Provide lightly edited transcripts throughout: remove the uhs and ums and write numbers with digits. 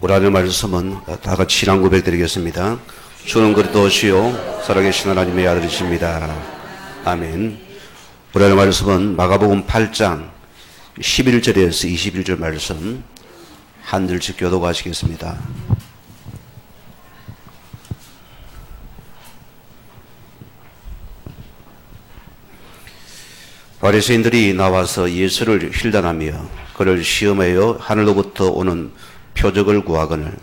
오라는 말씀은 다 같이 신앙 고백 드리겠습니다. 주는 그리스도시요 살아계신 하나님의 아들이십니다. 아멘. 오라는 말씀은 마가복음 8장 11절에서 21절 말씀 한 절씩 교독하시겠습니다. 바리새인들이 나와서 예수를 힐단하며 그를 시험하여 하늘로부터 오는 표적을 구하거늘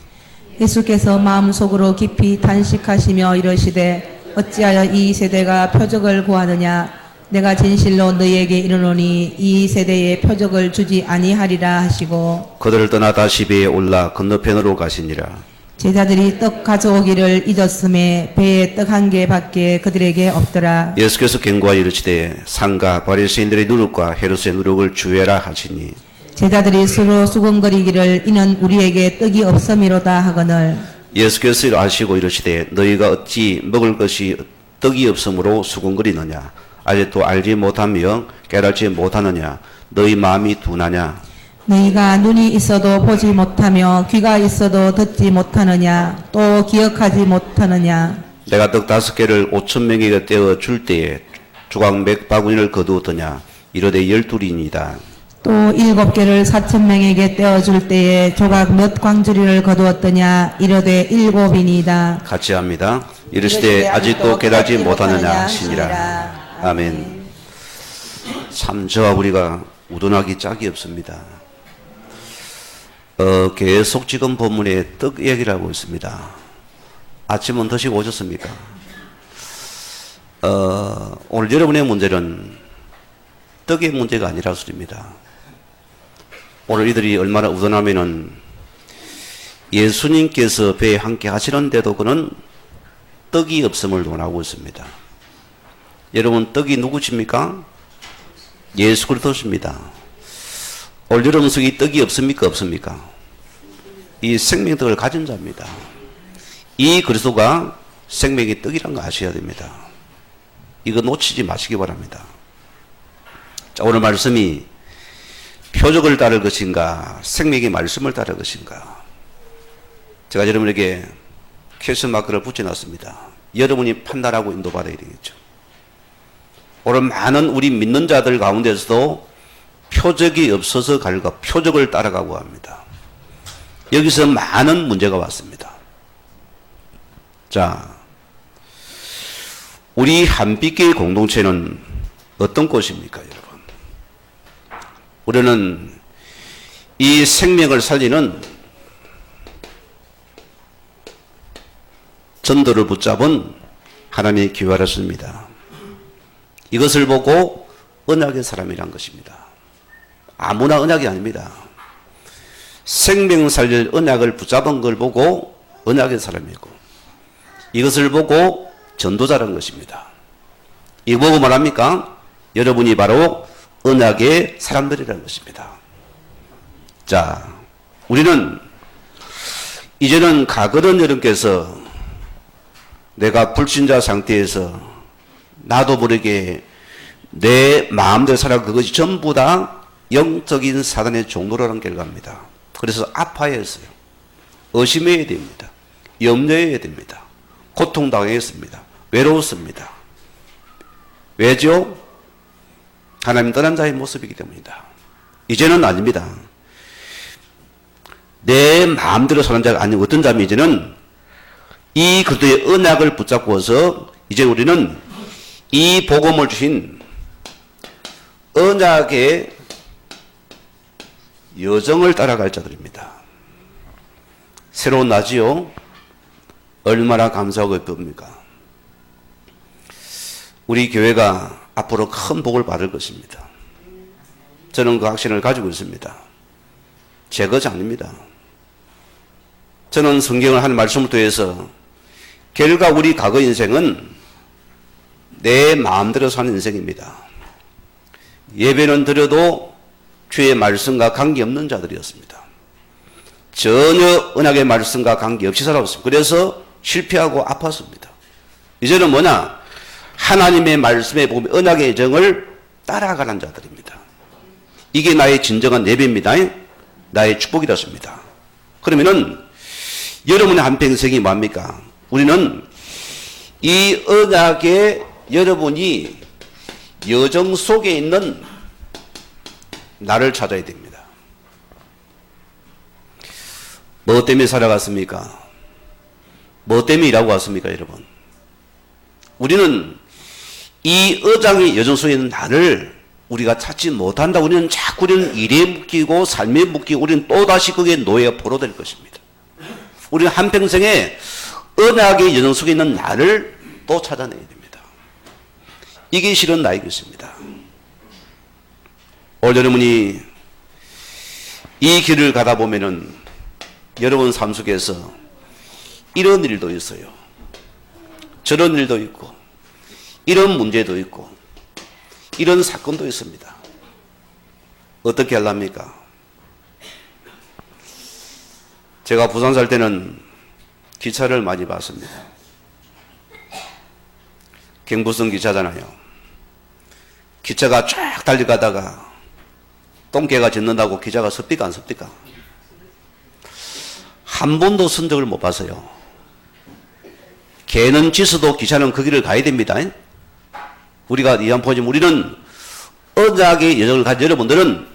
예수께서 마음속으로 깊이 단식하시며 이르시되 어찌하여 이 세대가 표적을 구하느냐 내가 진실로 너희에게 이르노니 이 세대에 표적을 주지 아니하리라 하시고 그들을 떠나 다시 배에 올라 건너편으로 가시니라. 제자들이 떡 가져오기를 잊었음에 배에 떡 한 개밖에 그들에게 없더라. 예수께서 경고하여 이르시되 상가 바리새인들의 누룩과 헤롯의 누룩을 주의하라 하시니 제자들이 서로 수군거리기를 이는 우리에게 떡이 없음이로다 하거늘 예수께서 아시고 이르시되 너희가 어찌 먹을 것이 떡이 없으므로 수군거리느냐 아직도 알지 못하며 깨닫지 못하느냐 너희 마음이 둔하냐 너희가 눈이 있어도 보지 못하며 귀가 있어도 듣지 못하느냐 또 기억하지 못하느냐 내가 떡 5개를 5,000명에게 떼어 줄 때에 조각 몇 바구니를 거두었더냐 이르되 12이니이다. 또 7개를 4,000명에게 떼어줄 때에 조각 몇 광주리를 거두었더냐 이르되 7이니이다. 같이 합니다. 이르시되 아직도 깨닫지 못하느냐 하시니라. 아멘. 참 저와 우리가 우둔하기 짝이 없습니다. 계속 지금 본문에 떡 얘기를 하고 있습니다. 아침은 드시고 오셨습니까? 오늘 여러분의 문제는 떡의 문제가 아니라 소리입니다. 오늘 이들이 얼마나 우둔하면은 예수님께서 배에 함께 하시는데도 그는 떡이 없음을 논하고 있습니다. 여러분 떡이 누구십니까? 예수 그리스도십니다. 올 여러분 속에 떡이 없습니까? 없습니까? 이 생명떡을 가진 자입니다. 이 그리스도가 생명의 떡이란 거 아셔야 됩니다. 이거 놓치지 마시기 바랍니다. 자, 오늘 말씀이 표적을 따를 것인가 생명의 말씀을 따를 것인가 제가 여러분에게 퀘스천 마크를 붙여놨습니다. 여러분이 판단하고 인도받아야 되겠죠. 오늘 많은 우리 믿는 자들 가운데서도 표적이 없어서 갈까 표적을 따라가고 합니다. 여기서 많은 문제가 왔습니다. 자, 우리 한빛교회 공동체는 어떤 곳입니까, 여러분? 우리는 이 생명을 살리는 전도를 붙잡은 하나님의 교회였습니다. 이것을 보고 언약의 사람이란 것입니다. 아무나 언약이 아닙니다. 생명 살릴 언약을 붙잡은 걸 보고 언약의 사람이고 이것을 보고 전도자라는 것입니다. 이거 보고 말합니까? 여러분이 바로 언약의 사람들이라는 것입니다. 자, 우리는 이제는 가거든 여러분께서 내가 불신자 상태에서 나도 모르게 내 마음대로 살아 그것이 전부 다 영적인 사단의 종로라는 결과입니다. 그래서 아파했어요. 의심해야 됩니다. 염려해야 됩니다. 고통당했습니다. 외로웠습니다. 왜죠? 하나님 떠난 자의 모습이기 때문이다. 이제는 아닙니다. 내 마음대로 사는 자가 아닌 어떤 자면 이제는 이 그리스도의 언약을 붙잡고서 이제 우리는 이 복음을 주신 언약의 여정을 따라갈 자들입니다. 새로운 낮이요. 얼마나 감사하고 기쁩니까? 우리 교회가 앞으로 큰 복을 받을 것입니다. 저는 그 확신을 가지고 있습니다. 제 것이 아닙니다. 저는 성경을 한 말씀을 통해서 결과 우리 과거 인생은 내 마음대로 사는 인생입니다. 예배는 드려도 주의 말씀과 관계없는 자들이었습니다. 전혀 언약의 말씀과 관계없이 살아왔습니다. 그래서 실패하고 아팠습니다. 이제는 뭐냐? 하나님의 말씀에 보면 언약의 예정을 따라가는 자들입니다. 이게 나의 진정한 예배입니다. 나의 축복이었습니다. 그러면은 여러분의 한평생이 뭡니까? 우리는 이 언약에 여러분이 여정 속에 있는 나를 찾아야 됩니다. 뭐 때문에 살아갔습니까? 뭐 때문에 일하고 왔습니까, 여러분? 우리는 이 언약의 여정 속에 있는 나를 우리가 찾지 못한다. 우리는 자꾸 우리는 일에 묶이고 삶에 묶이고 우리는 또다시 거기에 노예가 포로될 것입니다. 우리는 한평생에 언약의 여정 속에 있는 나를 또 찾아내야 됩니다. 이게 실은 나의 것입니다. 오늘 여러분이 이 길을 가다 보면은 여러분 삶 속에서 이런 일도 있어요. 저런 일도 있고 이런 문제도 있고 이런 사건도 있습니다. 어떻게 하렵니까? 제가 부산 살 때는 기차를 많이 봤습니다. 경부선 기차잖아요. 기차가 쫙 달려가다가 똥개가 짖는다고 기차가 섭니까 안 섭니까? 한 번도 선 적을 못 봤어요. 개는 짖어도 기차는 그 길을 가야 됩니다. 우리가 이한 보지만 우리는 언약의 여정을 가진 여러분들은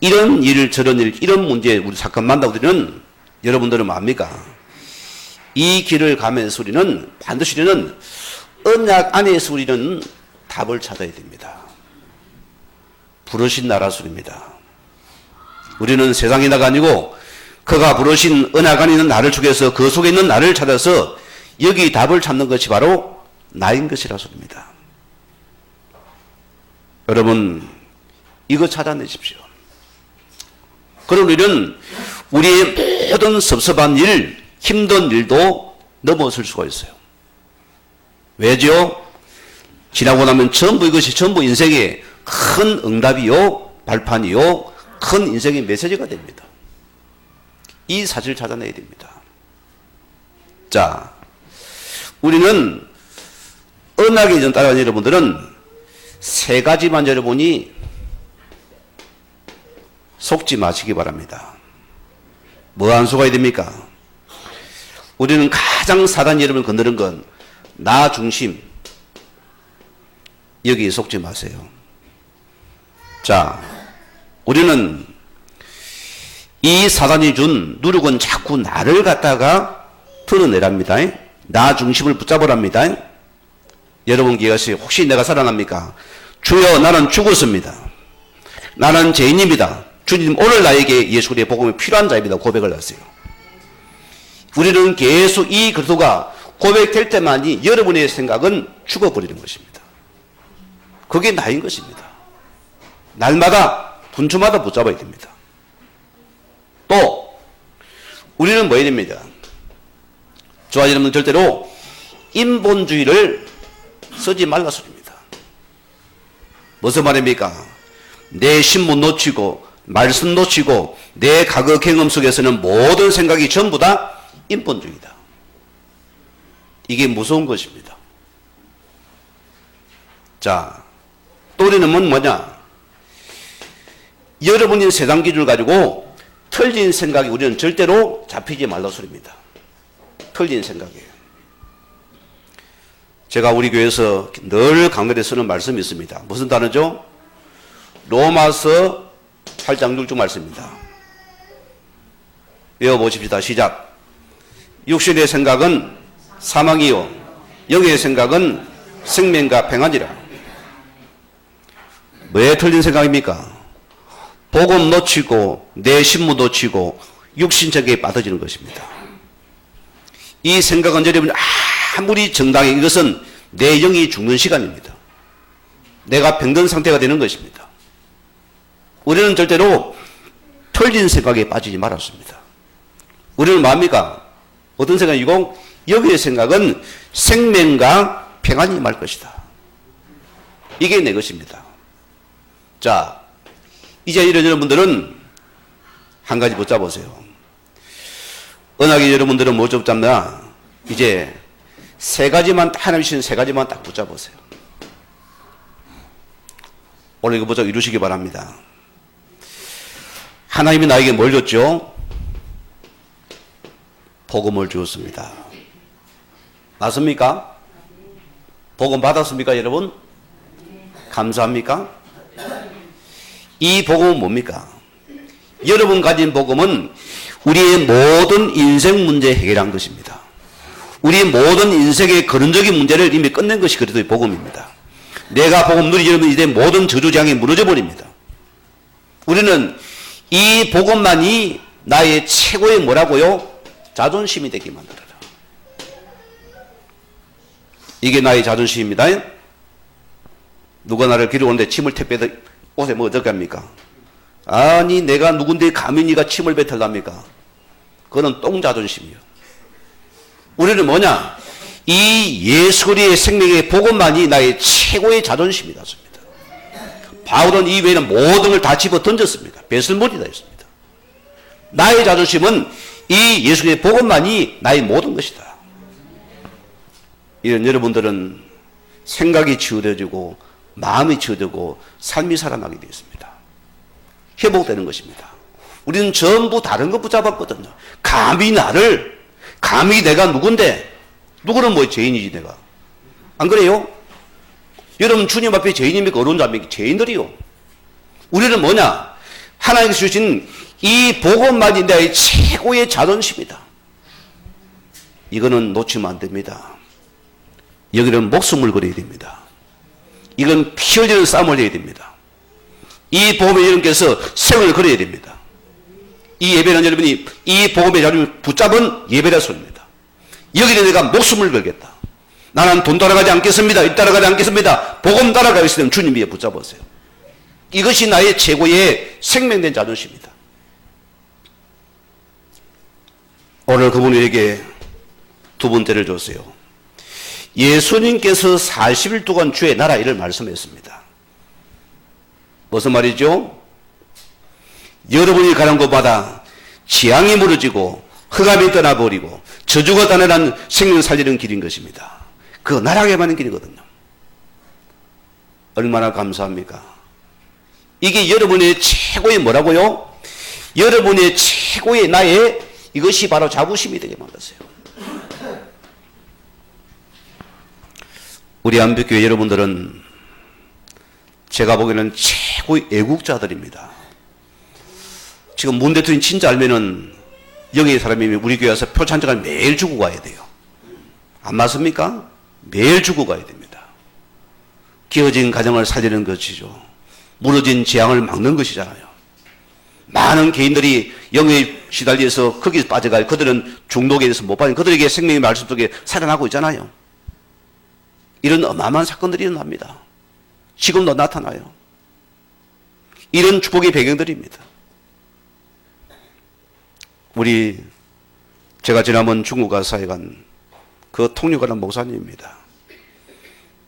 이런 일 저런 일 이런 문제 우리 사건 만나고 우리는 여러분들은 뭡니까? 이 길을 가면서 우리는 반드시 우리는 언약 안에서 우리는 답을 찾아야 됩니다. 부르신 나라 소리입니다. 우리는 세상이 나가 아니고 그가 부르신 언약 안에 있는 나를 죽여서 그 속에 있는 나를 찾아서 여기 답을 찾는 것이 바로 나인 것이라 소리입니다. 여러분 이거 찾아내십시오. 그럼 우리는 우리의 모든 섭섭한 일, 힘든 일도 넘어설 수가 있어요. 왜죠? 지나고 나면 전부 이것이 전부 인생의 큰 응답이요, 발판이요, 큰 인생의 메시지가 됩니다. 이 사실을 찾아내야 됩니다. 자, 우리는 언약의 전 따라가는 여러분들은 세 가지만 여러분이 속지 마시기 바랍니다. 뭐 안 속아야 됩니까? 우리는 가장 사단이 여러분을 건드는 건 나 중심. 여기에 속지 마세요. 자, 우리는 이 사단이 준 누룩은 자꾸 나를 갖다가 드러내랍니다. 나 중심을 붙잡으랍니다. 여러분 기억하세요. 혹시 내가 살아납니까? 주여 나는 죽었습니다. 나는 죄인입니다. 주님 오늘 나에게 예수 그리스도의 복음이 필요한 자입니다. 고백을 하세요. 우리는 계속 이 그리스도가 고백될 때만이 여러분의 생각은 죽어버리는 것입니다. 그게 나인 것입니다. 날마다 분초마다 붙잡아야 됩니다. 또 우리는 뭐 해야 됩니다. 저와 여러분 절대로 인본주의를 쓰지 말라 소리입니다. 무슨 말입니까? 내 신문 놓치고 말씀 놓치고 내 과거 경험 속에서는 모든 생각이 전부 다 인본주의다. 이게 무서운 것입니다. 자, 또 우리는 뭐냐? 여러분이 세상 기준을 가지고 틀린 생각이 우리는 절대로 잡히지 말라 소리입니다. 틀린 생각이에요. 제가 우리 교회에서 늘 강단에 쓰는 말씀이 있습니다. 무슨 단어죠? 로마서 8장 6절 말씀입니다. 외워보십시다. 시작. 육신의 생각은 사망이요 영의 생각은 생명과 평안이라. 왜 틀린 생각입니까? 복음 놓치고 내 신무 놓치고 육신적에 빠져지는 것입니다. 이 생각은 여러분 아무리 정당해 이것은 내 영이 죽는 시간입니다. 내가 병든 상태가 되는 것입니다. 우리는 절대로 틀린 생각에 빠지지 말았습니다. 우리는 뭡니까? 어떤 생각이고 여기의 생각은 생명과 평안이 말 것이다. 이게 내 것입니다. 자, 이제 이런 여러분들은 한 가지 붙잡으세요. 언약의 여러분들은 뭐 붙잡나? 이제 세 가지만 하나님 주신 세 가지만 딱 붙잡으세요. 오늘 이거 보자 이루시기 바랍니다. 하나님이 나에게 뭘 줬죠? 복음을 주었습니다. 맞습니까? 복음 받았습니까, 여러분? 감사합니까? 이 복음은 뭡니까? 여러분 가진 복음은 우리의 모든 인생 문제 해결한 것입니다. 우리의 모든 인생의 근원적인 문제를 이미 끝낸 것이 그리스도의 복음입니다. 내가 복음 누리지 않으면 이제 모든 저주장이 무너져 버립니다. 우리는 이 복음만이 나의 최고의 뭐라고요? 자존심이 되게 만들어라. 이게 나의 자존심입니다. 누가 나를 기르는데 침을 택배다 옷에 뭐 어떻게 합니까? 아니 내가 누군데 감히 네가 침을 뱉을랍니까? 그거는 똥자존심이요. 우리는 뭐냐? 이 예수 그리스도의 생명의 복음만이 나의 최고의 자존심이다. 바울은 이 외에는 모든 걸 다 집어 던졌습니다. 배설물이다 했습니다. 나의 자존심은 이 예수 그리스도의 복음만이 나의 모든 것이다. 이런 여러분들은 생각이 치유되어지고 마음이 치유되고 삶이 살아나게 되었습니다. 회복되는 것입니다. 우리는 전부 다른 것 붙잡았거든요. 감히 내가 누군데? 누구는 뭐 죄인이지 내가. 안 그래요? 여러분 주님 앞에 죄인입니까? 어려운 자입니까? 죄인들이요. 우리는 뭐냐? 하나님께서 주신 이 복음만이 나의 최고의 자존심이다. 이거는 놓치면 안 됩니다. 여기는 목숨을 걸어야 됩니다. 이건 피 흘리는 싸움을 해야 됩니다. 이 복음의 여러분께서 생을 걸어야 됩니다. 이 예배는 여러분이 이 복음의 자존심을 붙잡은 예배라 소리입니다. 여기는 내가 목숨을 걸겠다. 나는 돈 따라가지 않겠습니다. 일 따라가지 않겠습니다. 복음 따라가겠으면 주님 위에 붙잡으세요. 이것이 나의 최고의 생명된 자존심이다. 오늘 그분에게 두 번째를 줬어요. 예수님께서 40일 동안 주의 나라 일을 말씀했습니다. 무슨 말이죠? 여러분이 가는 곳마다 지향이 무너지고 흑암이 떠나버리고 저주가 단단한 생명 살리는 길인 것입니다. 그 나라게 가는 길이거든요. 얼마나 감사합니까? 이게 여러분의 최고의 뭐라고요? 여러분의 최고의 나의 이것이 바로 자부심이 되게 만들었어요. 우리 안벽교회 여러분들은 제가 보기에는 최고의 애국자들입니다. 지금 문 대통령 진짜 알면은 여기 사람이 우리 교회 와서 표창장을 매일 주고 가야 돼요. 안 맞습니까? 매일 주고 가야 됩니다. 깨어진 가정을 살리는 것이죠. 무너진 재앙을 막는 것이잖아요. 많은 개인들이 영에 시달려서 거기서 빠져가요. 그들은 중독에 대해서 못 빠져. 그들에게 생명의 말씀 속에 살아나고 있잖아요. 이런 어마어마한 사건들이 일어납니다. 지금도 나타나요. 이런 축복의 배경들입니다. 제가 지난번 중국 가서 사역한 그 통역하는 목사님입니다.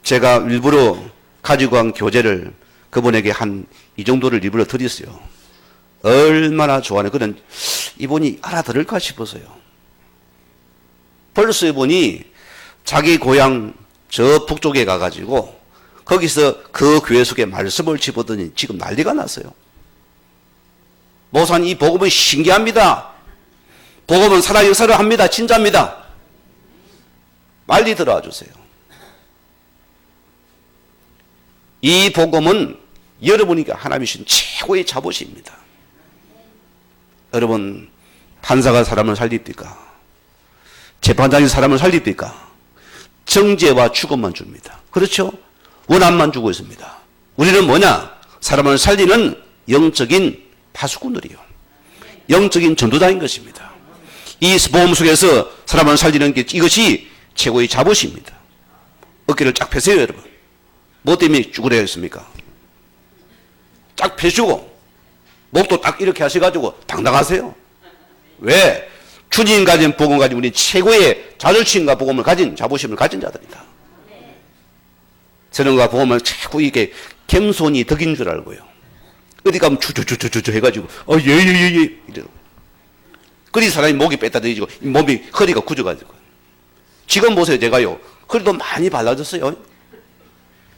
제가 일부러 가지고 간 교재를 그분에게 한 이 정도를 일부러 드렸어요. 얼마나 좋아하는 그런 이분이 알아들을까 싶어서요. 벌써 이분이 자기 고향 저 북쪽에 가가지고 거기서 그 교회 속에 말씀을 집어더니 지금 난리가 났어요. 목사님 이 복음은 신기합니다. 복음은 살아 역사를 합니다. 진짜입니다. 빨리 들어와 주세요. 이 복음은 여러분이 하나님이 주신 최고의 자부심입니다. 여러분 판사가 사람을 살립니까? 재판장이 사람을 살립니까? 정죄와 죽음만 줍니다. 그렇죠? 원한만 주고 있습니다. 우리는 뭐냐? 사람을 살리는 영적인 파수꾼들이요. 영적인 전도자인 것입니다. 이 복음 속에서 사람을 살리는 게 이것이 최고의 자부심입니다. 어깨를 쫙 펴세요, 여러분. 뭐 때문에 죽으려 했습니까? 쫙 펴시고 목도 딱 이렇게 하셔가지고 당당하세요. 왜? 주님 가진 복음 가진 우리 최고의 자존심과 복음을 가진 자부심을 가진 자들이다. 저는가 복음을 자꾸 이게 겸손히 덕인 줄 알고요. 어디 가면 주주주주주 해가지고 예예예예 이래요. 그리 사람이 목이 뺐다더니고 몸이 허리가 굳어가지고. 지금 보세요, 제가요. 허리도 많이 발라졌어요.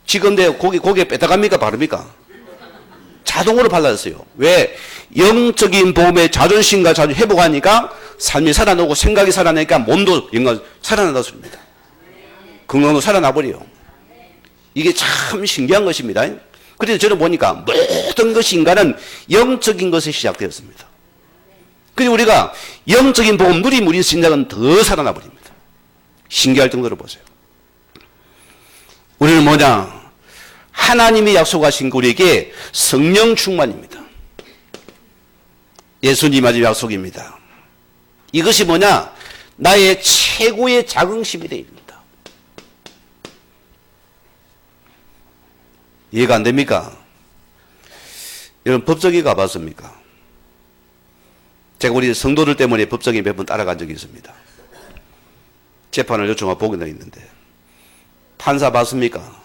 지금 내 고개 뺐다갑니까 바릅니까? 자동으로 발라졌어요. 왜? 영적인 복음의 자존심과 자존심 회복하니까 삶이 살아나고 생각이 살아나니까 몸도 영광 살아난다 소리입니다. 건강도 살아나버려요. 이게 참 신기한 것입니다. 그래서 저는 보니까 모든 것이 인간은 영적인 것에 시작되었습니다. 그래서 우리가 영적인 복음 누림 우리 신자는 더 살아나 버립니다. 신기할 정도로 보세요. 우리는 뭐냐? 하나님이 약속하신 우리에게 성령 충만입니다. 예수님 아주 약속입니다. 이것이 뭐냐? 나의 최고의 자긍심이 되입니다. 이해가 안 됩니까? 여러분 법정에 가봤습니까? 제가 우리 성도들 때문에 법정에 몇 번 따라간 적이 있습니다. 재판을 요청하고 보게 돼 있는데 판사 봤습니까?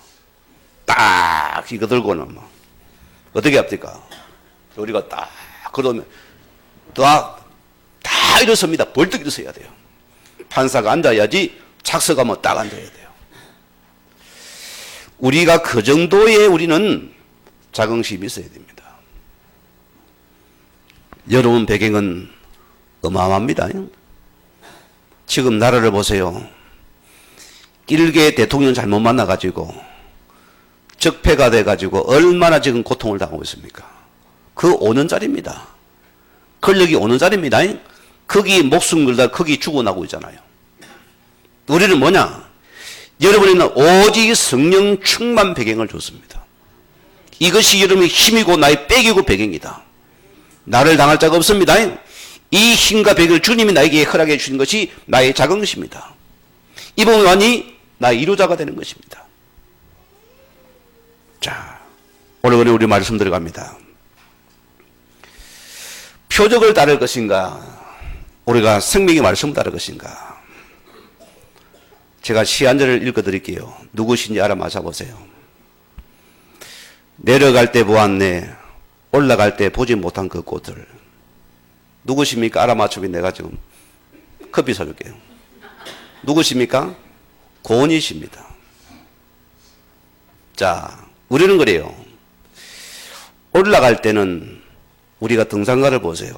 딱 이거 들고는 뭐 어떻게 합니까? 우리가 딱 그러면 다 일어섭니다. 벌떡 일어서야 돼요. 판사가 앉아야지 착석하면 딱 앉아야 돼요. 우리가 그 정도의 우리는 자긍심이 있어야 됩니다. 여러분 배경은 어마어마합니다. 지금 나라를 보세요. 일개 대통령 잘못 만나가지고 적폐가 돼가지고 얼마나 지금 고통을 당하고 있습니까? 그 5년짜리입니다. 권력이 5년짜리입니다. 거기 목숨 걸다 거기 죽어나고 있잖아요. 우리는 뭐냐? 여러분에는 오직 성령 충만 배경을 줬습니다. 이것이 여러분의 힘이고 나의 빼기고 배경이다. 나를 당할 자가 없습니다. 이 힘과 배경을 주님이 나에게 허락해 주신 것이 나의 자긍심이다. 이 부분만이 나의 이루자가 되는 것입니다. 자, 오늘 우리 말씀 들어갑니다. 표적을 따를 것인가? 우리가 생명의 말씀을 따를 것인가? 제가 시 한 절을 읽어드릴게요. 누구신지 알아맞아 보세요. 내려갈 때 보았네. 올라갈 때 보지 못한 그 꽃을. 누구십니까? 알아맞추면 내가 지금 커피 사줄게요. 누구십니까? 고은이십니다. 자, 우리는 그래요. 올라갈 때는 우리가 등산가를 보세요.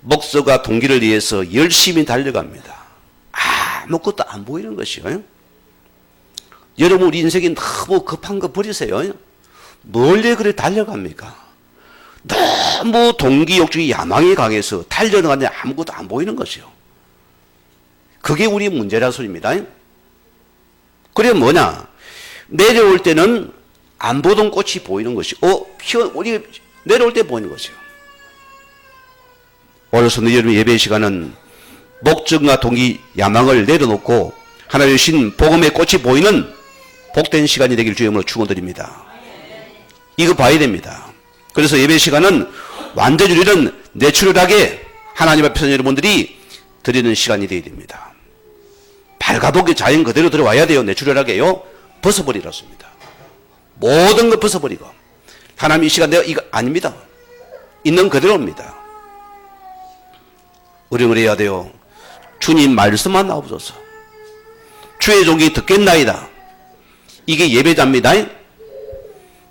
목적과 동기를 위해서 열심히 달려갑니다. 아무것도 안 보이는 것이요. 여러분 우리 인생이 너무 급한 거 버리세요. 멀리 그래 달려갑니까? 너무 동기 욕심이 야망이 강해서 달려가는데 아무것도 안 보이는 것이요. 그게 우리 문제라 소리입니다. 그래 뭐냐? 내려올 때는 안 보던 꽃이 보이는 것이 우리 내려올 때 보이는 것이요. 오늘 성도 여러분 예배 시간은 목적과 동기 야망을 내려놓고 하나님 주신 복음의 꽃이 보이는 복된 시간이 되길 주님으로 축원드립니다. 이거 봐야 됩니다. 그래서 예배 시간은 완전히 우리는 내추럴하게 하나님 앞에서 여러분들이 드리는 시간이 되어야 됩니다. 발가벗게 자연 그대로 들어와야 돼요. 내추럴하게요. 벗어버리라습니다. 모든 것 벗어버리고 하나님 이 시간 내가 이거 아닙니다. 있는 그대로입니다. 우리는 그래야 돼요. 주님 말씀만 나옵소서. 주의 종이 듣겠나이다. 이게 예배자입니다.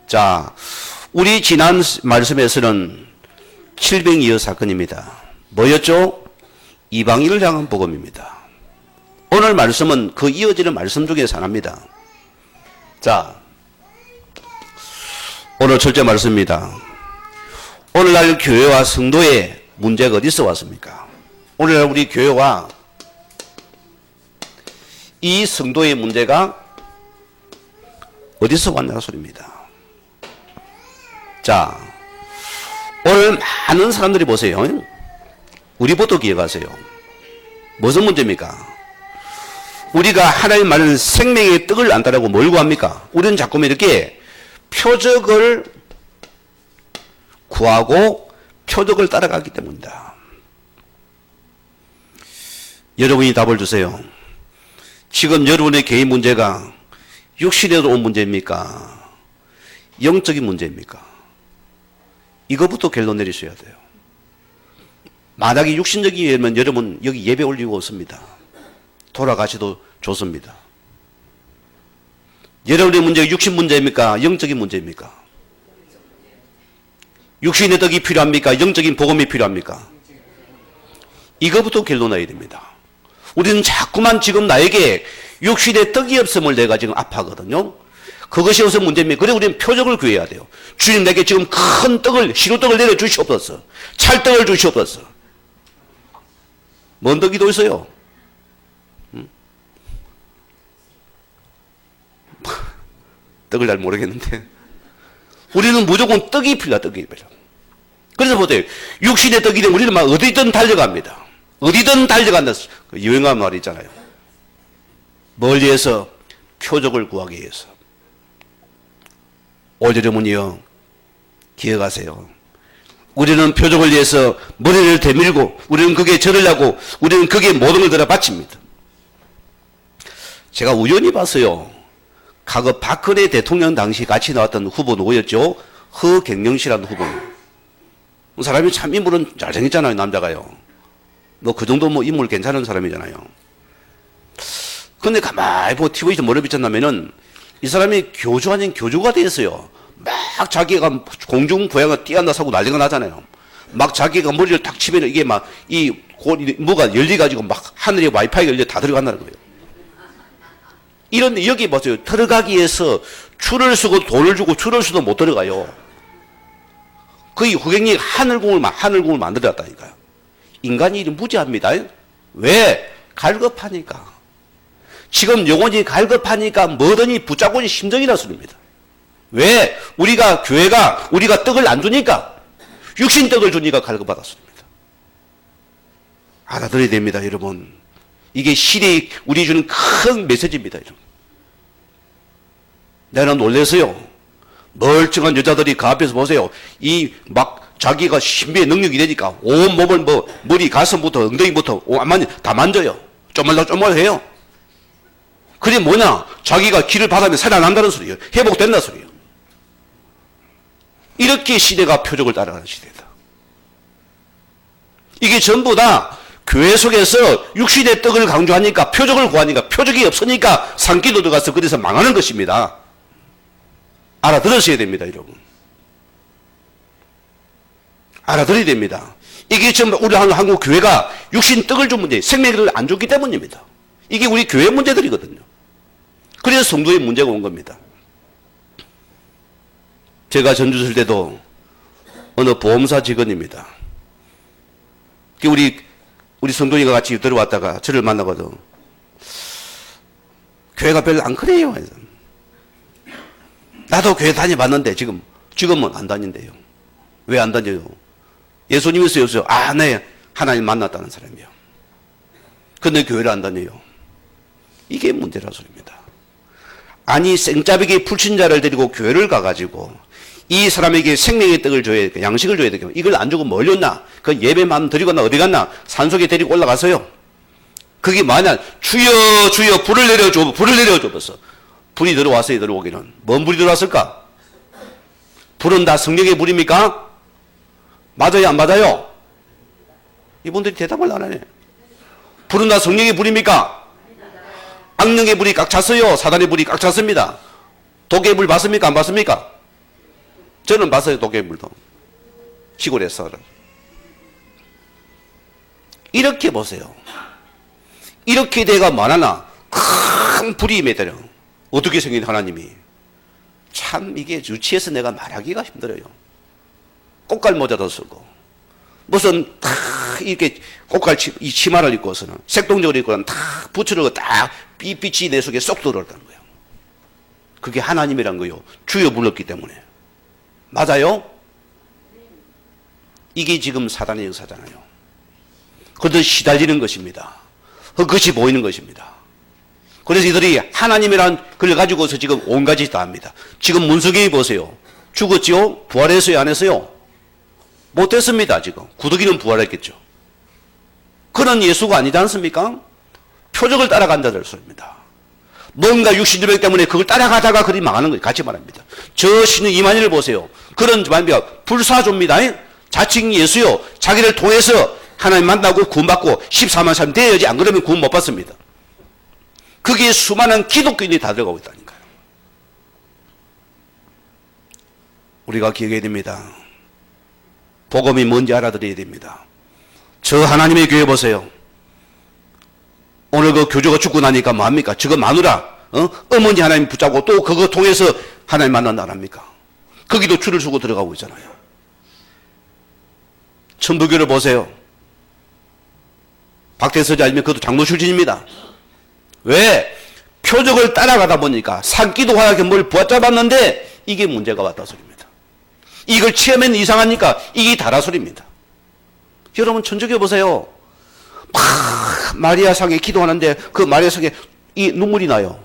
자, 우리 지난 말씀에서는 700여 사건입니다. 뭐였죠? 이방인을 향한 복음입니다. 오늘 말씀은 그 이어지는 말씀 중에서 하나입니다. 자, 오늘 첫째 말씀입니다. 오늘날 교회와 성도의 문제가 어디서 왔습니까? 오늘날 우리 교회와 이 성도의 문제가 어디서 왔냐 소리입니다. 자, 오늘 많은 사람들이 보세요. 우리부터 기억하세요. 무슨 문제입니까? 우리가 하나님 말하는 생명의 떡을 안 따르고 뭘 구합니까? 우리는 자꾸 이렇게 표적을 구하고 표적을 따라가기 때문이다. 여러분이 답을 주세요. 지금 여러분의 개인 문제가 육신에도 온 문제입니까? 영적인 문제입니까? 이것부터 결론 내리셔야 돼요. 만약에 육신적이면 여러분 여기 예배 올 이유가 없습니다. 돌아가셔도 좋습니다. 여러분의 문제가 육신 문제입니까? 영적인 문제입니까? 육신의 떡이 필요합니까? 영적인 복음이 필요합니까? 이거부터 결론나야 됩니다. 우리는 자꾸만 지금 나에게 육신의 떡이 없음을 내가 지금 아파하거든요. 그것이 어서 문제입니다. 그래 우리는 표적을 구해야 돼요. 주님 내게 지금 큰 떡을, 시루떡을 내려주시옵소서. 찰떡을 주시옵소서. 뭔 떡이도 있어요. 떡을 잘 모르겠는데 우리는 무조건 떡이 필요하, 떡이 필요. 그래서 보세요. 육신의 떡이 되면 우리는 막 어디든 달려갑니다. 어디든 달려간다. 그 유행한 말이 있잖아요. 멀리에서 표적을 구하기 위해서. 올 여러분이요, 기억하세요. 우리는 표적을 위해서 머리를 대밀고, 우리는 그게 절을 하고, 우리는 그게 모든 걸 들어 바칩니다. 제가 우연히 봤어요. 과거 박근혜 대통령 당시 같이 나왔던 후보 누구였죠? 허경영 씨라는 후보. 그 사람이 참 인물은 잘생겼잖아요, 남자가요. 뭐 그 정도 뭐 인물 괜찮은 사람이잖아요. 근데 가만히 보고 TV에서 뭐를 비쳤냐면은 이 사람이 교주 아닌 교주가 됐어요. 막 자기가 공중부양을 뛰어나 사고 난리가 나잖아요. 막 자기가 머리를 탁 치면 이게 막 뭐가 열려가지고 막 하늘에 와이파이가 열려 다 들어간다는 거예요. 이런데 여기 보세요. 들어가기 위해서 줄을 서고 돈을 주고 줄을 서도 못 들어가요. 거의 후경이 하늘궁을 만들었다니까요. 인간이 무지합니다. 왜? 갈급하니까. 지금 영혼이 갈급하니까 뭐든지 붙잡고 있는 심정이라 소리입니다. 왜? 우리가 교회가 우리가 떡을 안 주니까, 육신 떡을 주니까 갈급하다 소리입니다. 알아들어야 됩니다, 여러분. 이게 시대에 우리 주는 큰 메시지입니다, 여러분. 내가 놀라서요. 멀쩡한 여자들이 그 앞에서 보세요. 이 막 자기가 신비의 능력이 되니까 온 몸을 뭐 머리 가슴부터 엉덩이부터 다 만져요. 쪼말쪼말해요. 그게 뭐냐? 자기가 기를 받으면 살아난다는 소리예요. 회복된다는 소리예요. 이렇게 시대가 표적을 따라가는 시대다. 이게 전부 다 교회 속에서 육신의 떡을 강조하니까, 표적을 구하니까, 표적이 없으니까 산기도 들어가서 그래서 망하는 것입니다. 알아들으셔야 됩니다, 여러분. 알아들어야 됩니다. 이게 지금 우리 한국 교회가 육신 떡을 준 문제, 생명을 안 줬기 때문입니다. 이게 우리 교회 문제들이거든요. 그래서 성도의 문제가 온 겁니다. 제가 전주 쓸 때도 어느 보험사 직원입니다. 우리 성도님과 같이 들어왔다가 저를 만나거든. 교회가 별로 안 크네요. 나도 교회 다녀봤는데 지금은 안 다닌대요. 왜 안 다녀요? 예수님 있어요, 없어요? 아, 네. 하나님 만났다는 사람이요. 근데 교회를 안 다녀요. 이게 문제라 소리입니다. 아니, 생짜배기 불신자를 데리고 교회를 가가지고 이 사람에게 생명의 떡을 줘야 돼, 양식을 줘야 되겠고, 이걸 안 주고 뭘 줬나? 그 예배만 드리고 나 어디 갔나? 산속에 데리고 올라가서요. 그게 뭐냐? 주여, 주여, 불을 내려줘, 불을 내려줘. 벌써. 불이 들어왔어요, 들어오기는. 뭔 불이 들어왔을까? 불은 다 성령의 불입니까? 맞아요, 안 맞아요? 이분들이 대답을 안 하네. 불은 다 성령의 불입니까? 악령의 불이 꽉 찼어요. 사단의 불이 꽉 찼습니다. 독의 불 봤습니까? 안 봤습니까? 저는 봤어요, 독의 불도. 시골에서. 이렇게 보세요. 이렇게 돼가 뭐하나? 큰 불이 매달려. 어떻게 생긴 하나님이? 참 이게 유치해서 내가 말하기가 힘들어요. 꽃갈 모자도 쓰고 무슨 다 이렇게 꽃갈 이 치마를 입고서는 색동적으로 입고는 다 붙여놓고 딱 빛이 내 속에 쏙 들어오는 거예요. 그게 하나님이란 거요. 주여 불렀기 때문에. 맞아요? 이게 지금 사단의 역사잖아요. 그것도 시달리는 것입니다. 그것이 보이는 것입니다. 그래서 이들이 하나님이란 걸 가지고서 지금 온 가지 다 합니다. 지금 문석영이 보세요. 죽었지요? 부활했어요? 안 했어요? 못했습니다. 지금 구더기는 부활했겠죠. 그런 예수가 아니지 않습니까? 표적을 따라간다는 소리입니다. 뭔가 육신주력 때문에 그걸 따라가다가 그리 망하는 거예요. 같이 말합니다. 저 신의 이만희를 보세요. 그런 말입니다. 불사조입니다. 자칭 예수요. 자기를 통해서 하나님 만나고 구원받고 14만 사람 되어야지, 안 그러면 구원 못 받습니다. 그게 수많은 기독교인이 다 들어가고 있다니까요. 우리가 기억해야 됩니다. 복음이 뭔지 알아들어야 됩니다. 저 하나님의 교회 보세요. 오늘 그 교주가 죽고 나니까 뭐합니까? 저거 마누라, 어머니 하나님 붙잡고 또 그거 통해서 하나님 만난다 안 합니까? 거기도 줄을 서고 들어가고 있잖아요. 천부교를 보세요. 박대서자 아니면 그것도 장로 출신입니다. 왜? 표적을 따라가다 보니까 산기도 하얗게 뭘 부합잡았는데 이게 문제가 왔다 소리입니다. 이걸 체험하면 이상하니까 이게 다라 소리입니다. 여러분 천주교 보세요. 막 마리아상에 기도하는데 그 마리아상에 이 눈물이 나요.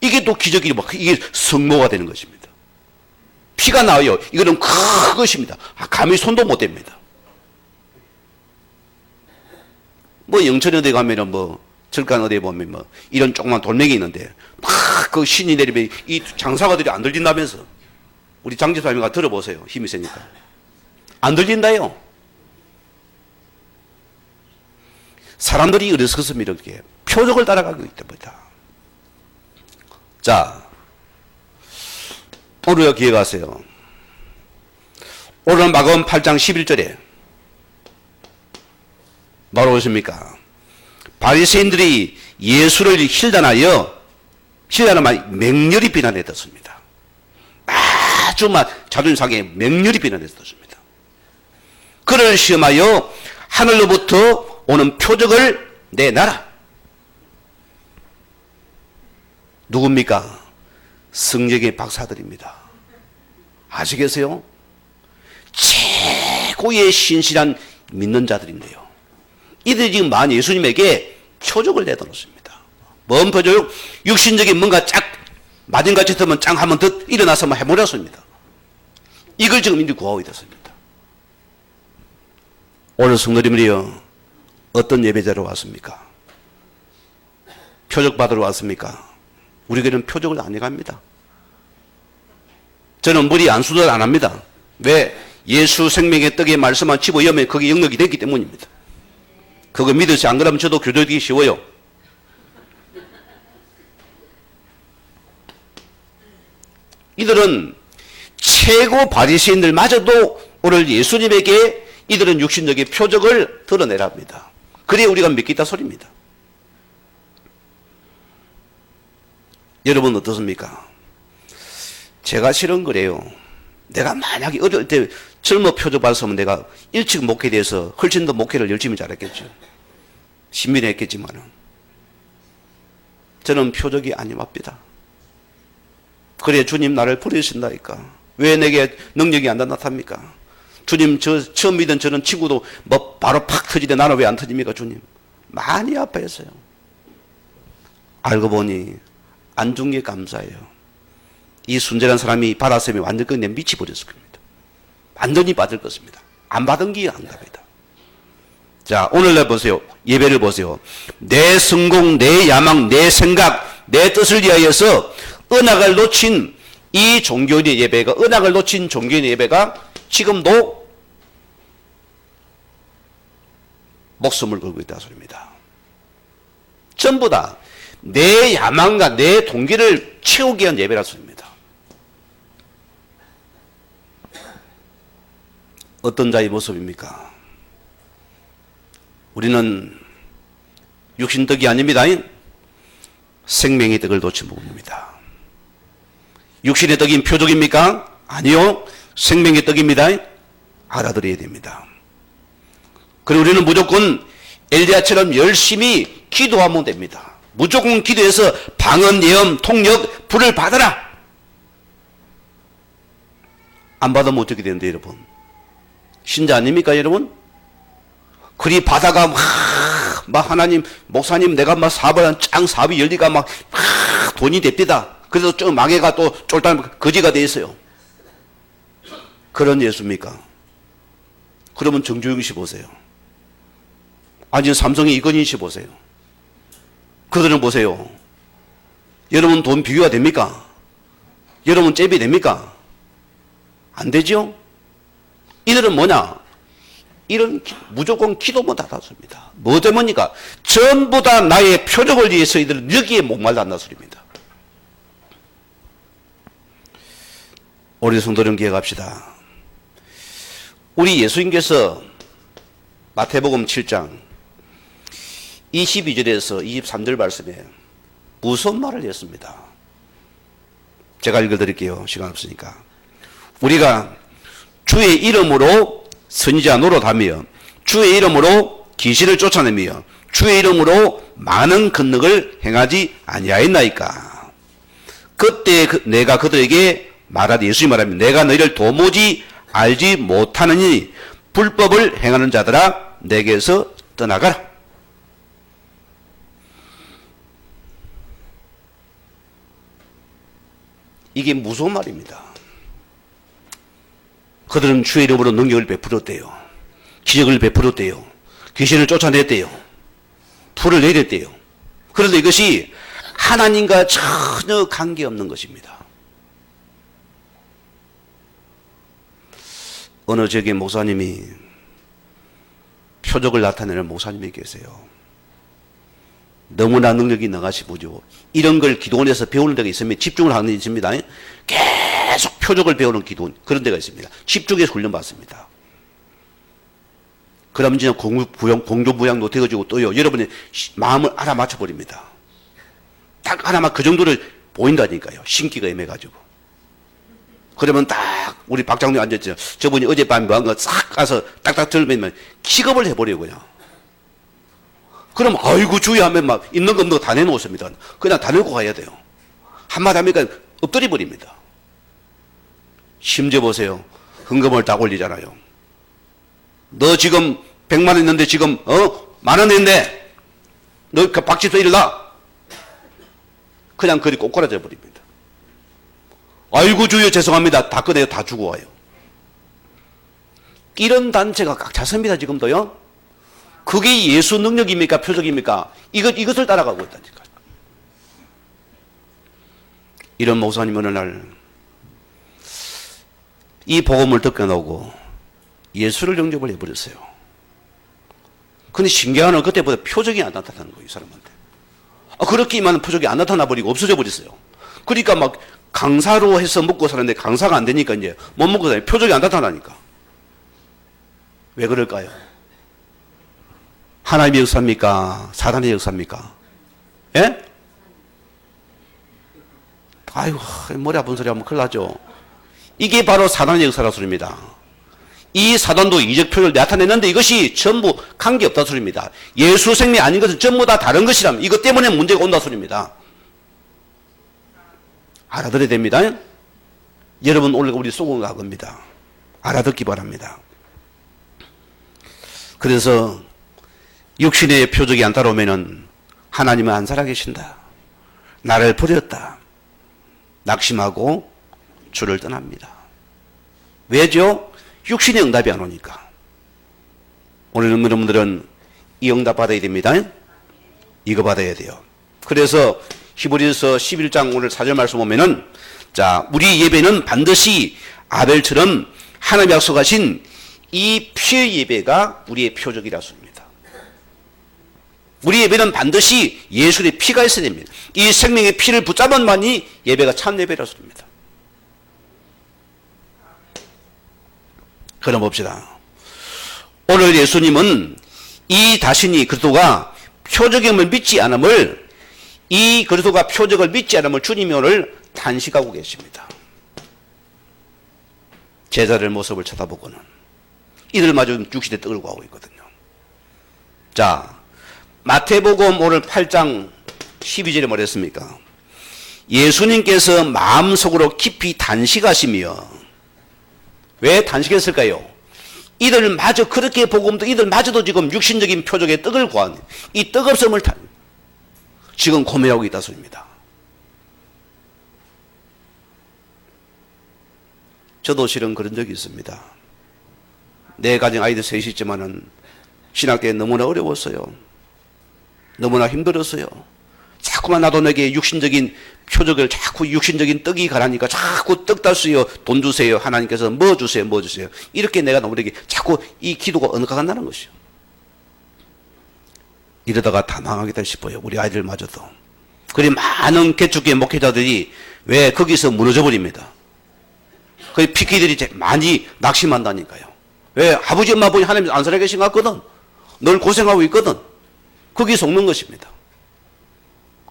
이게 또 기적이 막 이게 성모가 되는 것입니다. 피가 나와요. 이거는 그것입니다. 감히 손도 못 댑니다. 뭐 영천 어디 가면은 뭐 절간 어디에 보면 뭐 이런 조그만 돌멩이 있는데 막 그 신이 내리면 이 장사가들이 안 들린다면서. 우리 장집사님과 들어보세요. 힘이 세니까. 안 들린다요. 사람들이 어리석었습니다. 이렇게 표적을 따라가고 있답니다. 자, 오늘 기회 가세요. 오늘 마가음 8장 11절에 뭐라고 하십니까? 바리새인들이 예수를 힐단하여 맹렬히 비난했었습니다. 아주 자존심 상해 맹렬히 비난했었습니다. 그를 시험하여 하늘로부터 오는 표적을 내놔라. 누굽니까? 성경의 박사들입니다. 아시겠어요? 최고의 신실한 믿는 자들인데요. 이들이 지금 예수님에게 표적을 내놓습니다. 뭔 표적? 육신적인 뭔가 쫙 마진같이 들면 짱 한번 더 일어나서 해보렸습니다. 이걸 지금 이제 구하고 있었습니다. 오늘 성도님들이요, 어떤 예배자로 왔습니까? 표적 받으러 왔습니까? 우리에게는 표적을 안 해갑니다. 저는 머리 안수도 안 합니다. 왜? 예수 생명의 떡에 말씀만 집어여면 그게 영역이 됐기 때문입니다. 그거 믿으시 안 그러면 저도 교도되기 쉬워요. 이들은 최고 바리새인들마저도 오늘 예수님에게 이들은 육신적인 표적을 드러내라 합니다. 그래야 우리가 믿겠다 소리입니다. 여러분 어떻습니까? 제가 실은 그래요. 내가 만약에 어릴 때 젊어 표적 받았으면 내가 일찍 목회에 대해서 훨씬 더 목회를 열심히 잘했겠죠. 신민했겠지만은 저는 표적이 아니랍니다. 그래 주님 나를 버리신다니까. 왜 내게 능력이 안 나타납니까? 주님 저 처음 믿은 저는 친구도 뭐 바로 팍 터지는데 나는 왜 안 터집니까 주님? 많이 아파했어요. 알고 보니 안 준 게 감사해요. 이 순전한 사람이 받았으면 완전 그냥 미치버렸을 겁니다. 완전히 받을 것입니다. 안 받은 게 안답니다. 자, 오늘날 보세요. 예배를 보세요. 내 성공, 내 야망, 내 생각, 내 뜻을 위하여서 언약을 놓친 이 종교인의 예배가, 언약을 놓친 종교인의 예배가 지금도 목숨을 걸고 있다는 소리입니다. 전부 다 내 야망과 내 동기를 채우기 위한 예배라는 소리입니다. 어떤 자의 모습입니까? 우리는 육신떡이 아닙니다. 생명의 떡을 놓친 부분입니다. 육신의 떡인 표적입니까? 아니요. 생명의 떡입니다. 알아들어야 됩니다. 그리고 우리는 무조건 엘리야처럼 열심히 기도하면 됩니다. 무조건 기도해서 방언, 예언, 통역, 불을 받아라. 안 받으면 어떻게 되는데 여러분? 신자 아닙니까 여러분? 그리 받아가 막 하나님 목사님 내가 막 사업을 짱 사업이 열리가 막 돈이 됩니다. 그래서 좀 망해가 또 쫄딱 거지가 돼 있어요. 그런 예수입니까? 그러면 정주영 씨 보세요. 아니 삼성의 이건희 씨 보세요. 그들은 보세요. 여러분 돈 비교가 됩니까? 여러분 잽이 됩니까? 안 되죠? 이들은 뭐냐? 이런 무조건 기도만 받았습니다. 뭐 때문입니까? 전부 다 나의 표적을 위해서 이들은 여기에 목말랐나 소리입니다. 우리 성도님 기억합시다. 우리 예수님께서 마태복음 7장 22절에서 23절 말씀에 무슨 말을 했습니다. 제가 읽어드릴게요. 시간 없으니까. 우리가 주의 이름으로 선지자 노릇하며 주의 이름으로 귀신을 쫓아내며 주의 이름으로 많은 근능을 행하지 아니하였나이까. 그때 내가 그들에게 말하되, 예수님 말합니다. 내가 너희를 도무지 알지 못하느니 불법을 행하는 자들아 내게서 떠나가라. 이게 무서운 말입니다. 그들은 주의 이름으로 능력을 베풀었대요. 기적을 베풀었대요. 귀신을 쫓아냈대요. 불을 내렸대요. 그런데 이것이 하나님과 전혀 관계없는 것입니다. 어느 지역의 목사님이 표적을 나타내는 목사님이 계세요. 너무나 능력이 나가시고죠. 이런 걸 기도원에서 배우는 데가 있으면 집중을 하는 데 있습니다. 계속 표적을 배우는 기도원, 그런 데가 있습니다. 집중해서 훈련받습니다. 그러면 진짜 공조부양도 되어지고 또요. 여러분의 마음을 알아맞혀버립니다. 딱 알아맞, 그 정도를 보인다니까요. 신기가 임해가지고. 그러면 딱 우리 박장님 앉았죠. 저분이 어젯밤에 뭐 한 거 싹 가서 딱딱 들면 기겁을 해버려요, 그냥. 그럼 아이고 주의하면 막 있는 거 없는 거 다 내놓습니다. 그냥 다 내고 가야 돼요. 한마디 하니까 엎드려 버립니다. 심지어 보세요. 헌금을 다 올리잖아요. 너 지금 100만 원 있는데 지금 10,000원 있는데 너 박집도 일어나. 그냥 그리 꼬꾸라져 버립니다. 아이고 주여 죄송합니다. 다 꺼내요. 다 주고 와요. 이런 단체가 꽉 찼습니다. 지금도요. 그게 예수 능력입니까? 표적입니까? 이것을 따라가고 있다니까. 이런 목사님 어느 날 이 복음을 듣게 나오고 예수를 영접을 해버렸어요. 근데 신기한 건 그때보다 표적이 안 나타나는 거예요, 이 사람한테. 그렇게 많은 표적이 안 나타나 버리고 없어져 버렸어요. 그러니까 막 강사로 해서 먹고 사는데 강사가 안 되니까 이제 못 먹고 사요. 표적이 안 나타나니까. 왜 그럴까요? 하나님의 역사입니까? 사단의 역사입니까? 예? 아이고, 머리 아픈 소리 하면 큰일 나죠. 이게 바로 사단의 역사라 소리입니다. 이 사단도 이적 표를 나타내는데 이것이 전부 관계없다 소리입니다. 예수 생명 아닌 것은 전부 다 다른 것이라면 이것 때문에 문제가 온다 소리입니다. 알아들어야 됩니다. 여러분 오늘 우리 속은 겁니다. 알아듣기 바랍니다. 그래서 육신의 표적이 안 따라오면은 하나님은 안 살아계신다. 나를 버렸다. 낙심하고 주를 떠납니다. 왜죠? 육신의 응답이 안 오니까. 오늘 여러분들은 이 응답 받아야 됩니다. 이거 받아야 돼요. 그래서 히브리서 11장 오늘 4절 말씀 보면은, 자, 우리 예배는 반드시 아벨처럼 하나님이 약속하신 이 피의 예배가 우리의 표적이라 습니다. 우리 예배는 반드시 예수의 피가 있어야 됩니다. 이 생명의 피를 붙잡은만이 예배가 참 예배라 습니다. 그럼 봅시다. 오늘 예수님은 이 다신이 그리스도가 표적임을 믿지 않음을, 이 그리스도가 표적을 믿지 않음을 주님이 오늘 탄식하고 계십니다. 제자들 모습을 쳐다보고는 이들마저 육신의 떡을 구하고 있거든요. 자, 마태복음 오늘 8장 12절에 뭐랬습니까? 예수님께서 마음속으로 깊이 단식하시며, 왜 단식했을까요? 이들마저 그렇게 복음도 이들마저도 지금 육신적인 표적의 떡을 구한 이 떡없음을 지금 고민하고 있다 소리입니다. 저도 실은 그런 적이 있습니다. 내 가정 아이들 셋이 있지만은 신학 때 너무나 어려웠어요. 너무나 힘들었어요. 자꾸만 나도 내게 육신적인 표적을, 자꾸 육신적인 떡이 가라니까 자꾸 떡 달수요, 돈 주세요, 하나님께서 뭐 주세요, 뭐 주세요. 이렇게 내가 너무에게 자꾸 이 기도가 언어가 간다는 것이요. 이러다가 다 망하겠다 싶어요. 우리 아이들마저도. 그리 많은 개축교회 목회자들이 왜 거기서 무너져 버립니다. 그 피키들이 많이 낙심한다니까요. 왜? 아버지 엄마 아버지 하나님 안 살아계신 것 같거든. 늘 고생하고 있거든. 거기 속는 것입니다.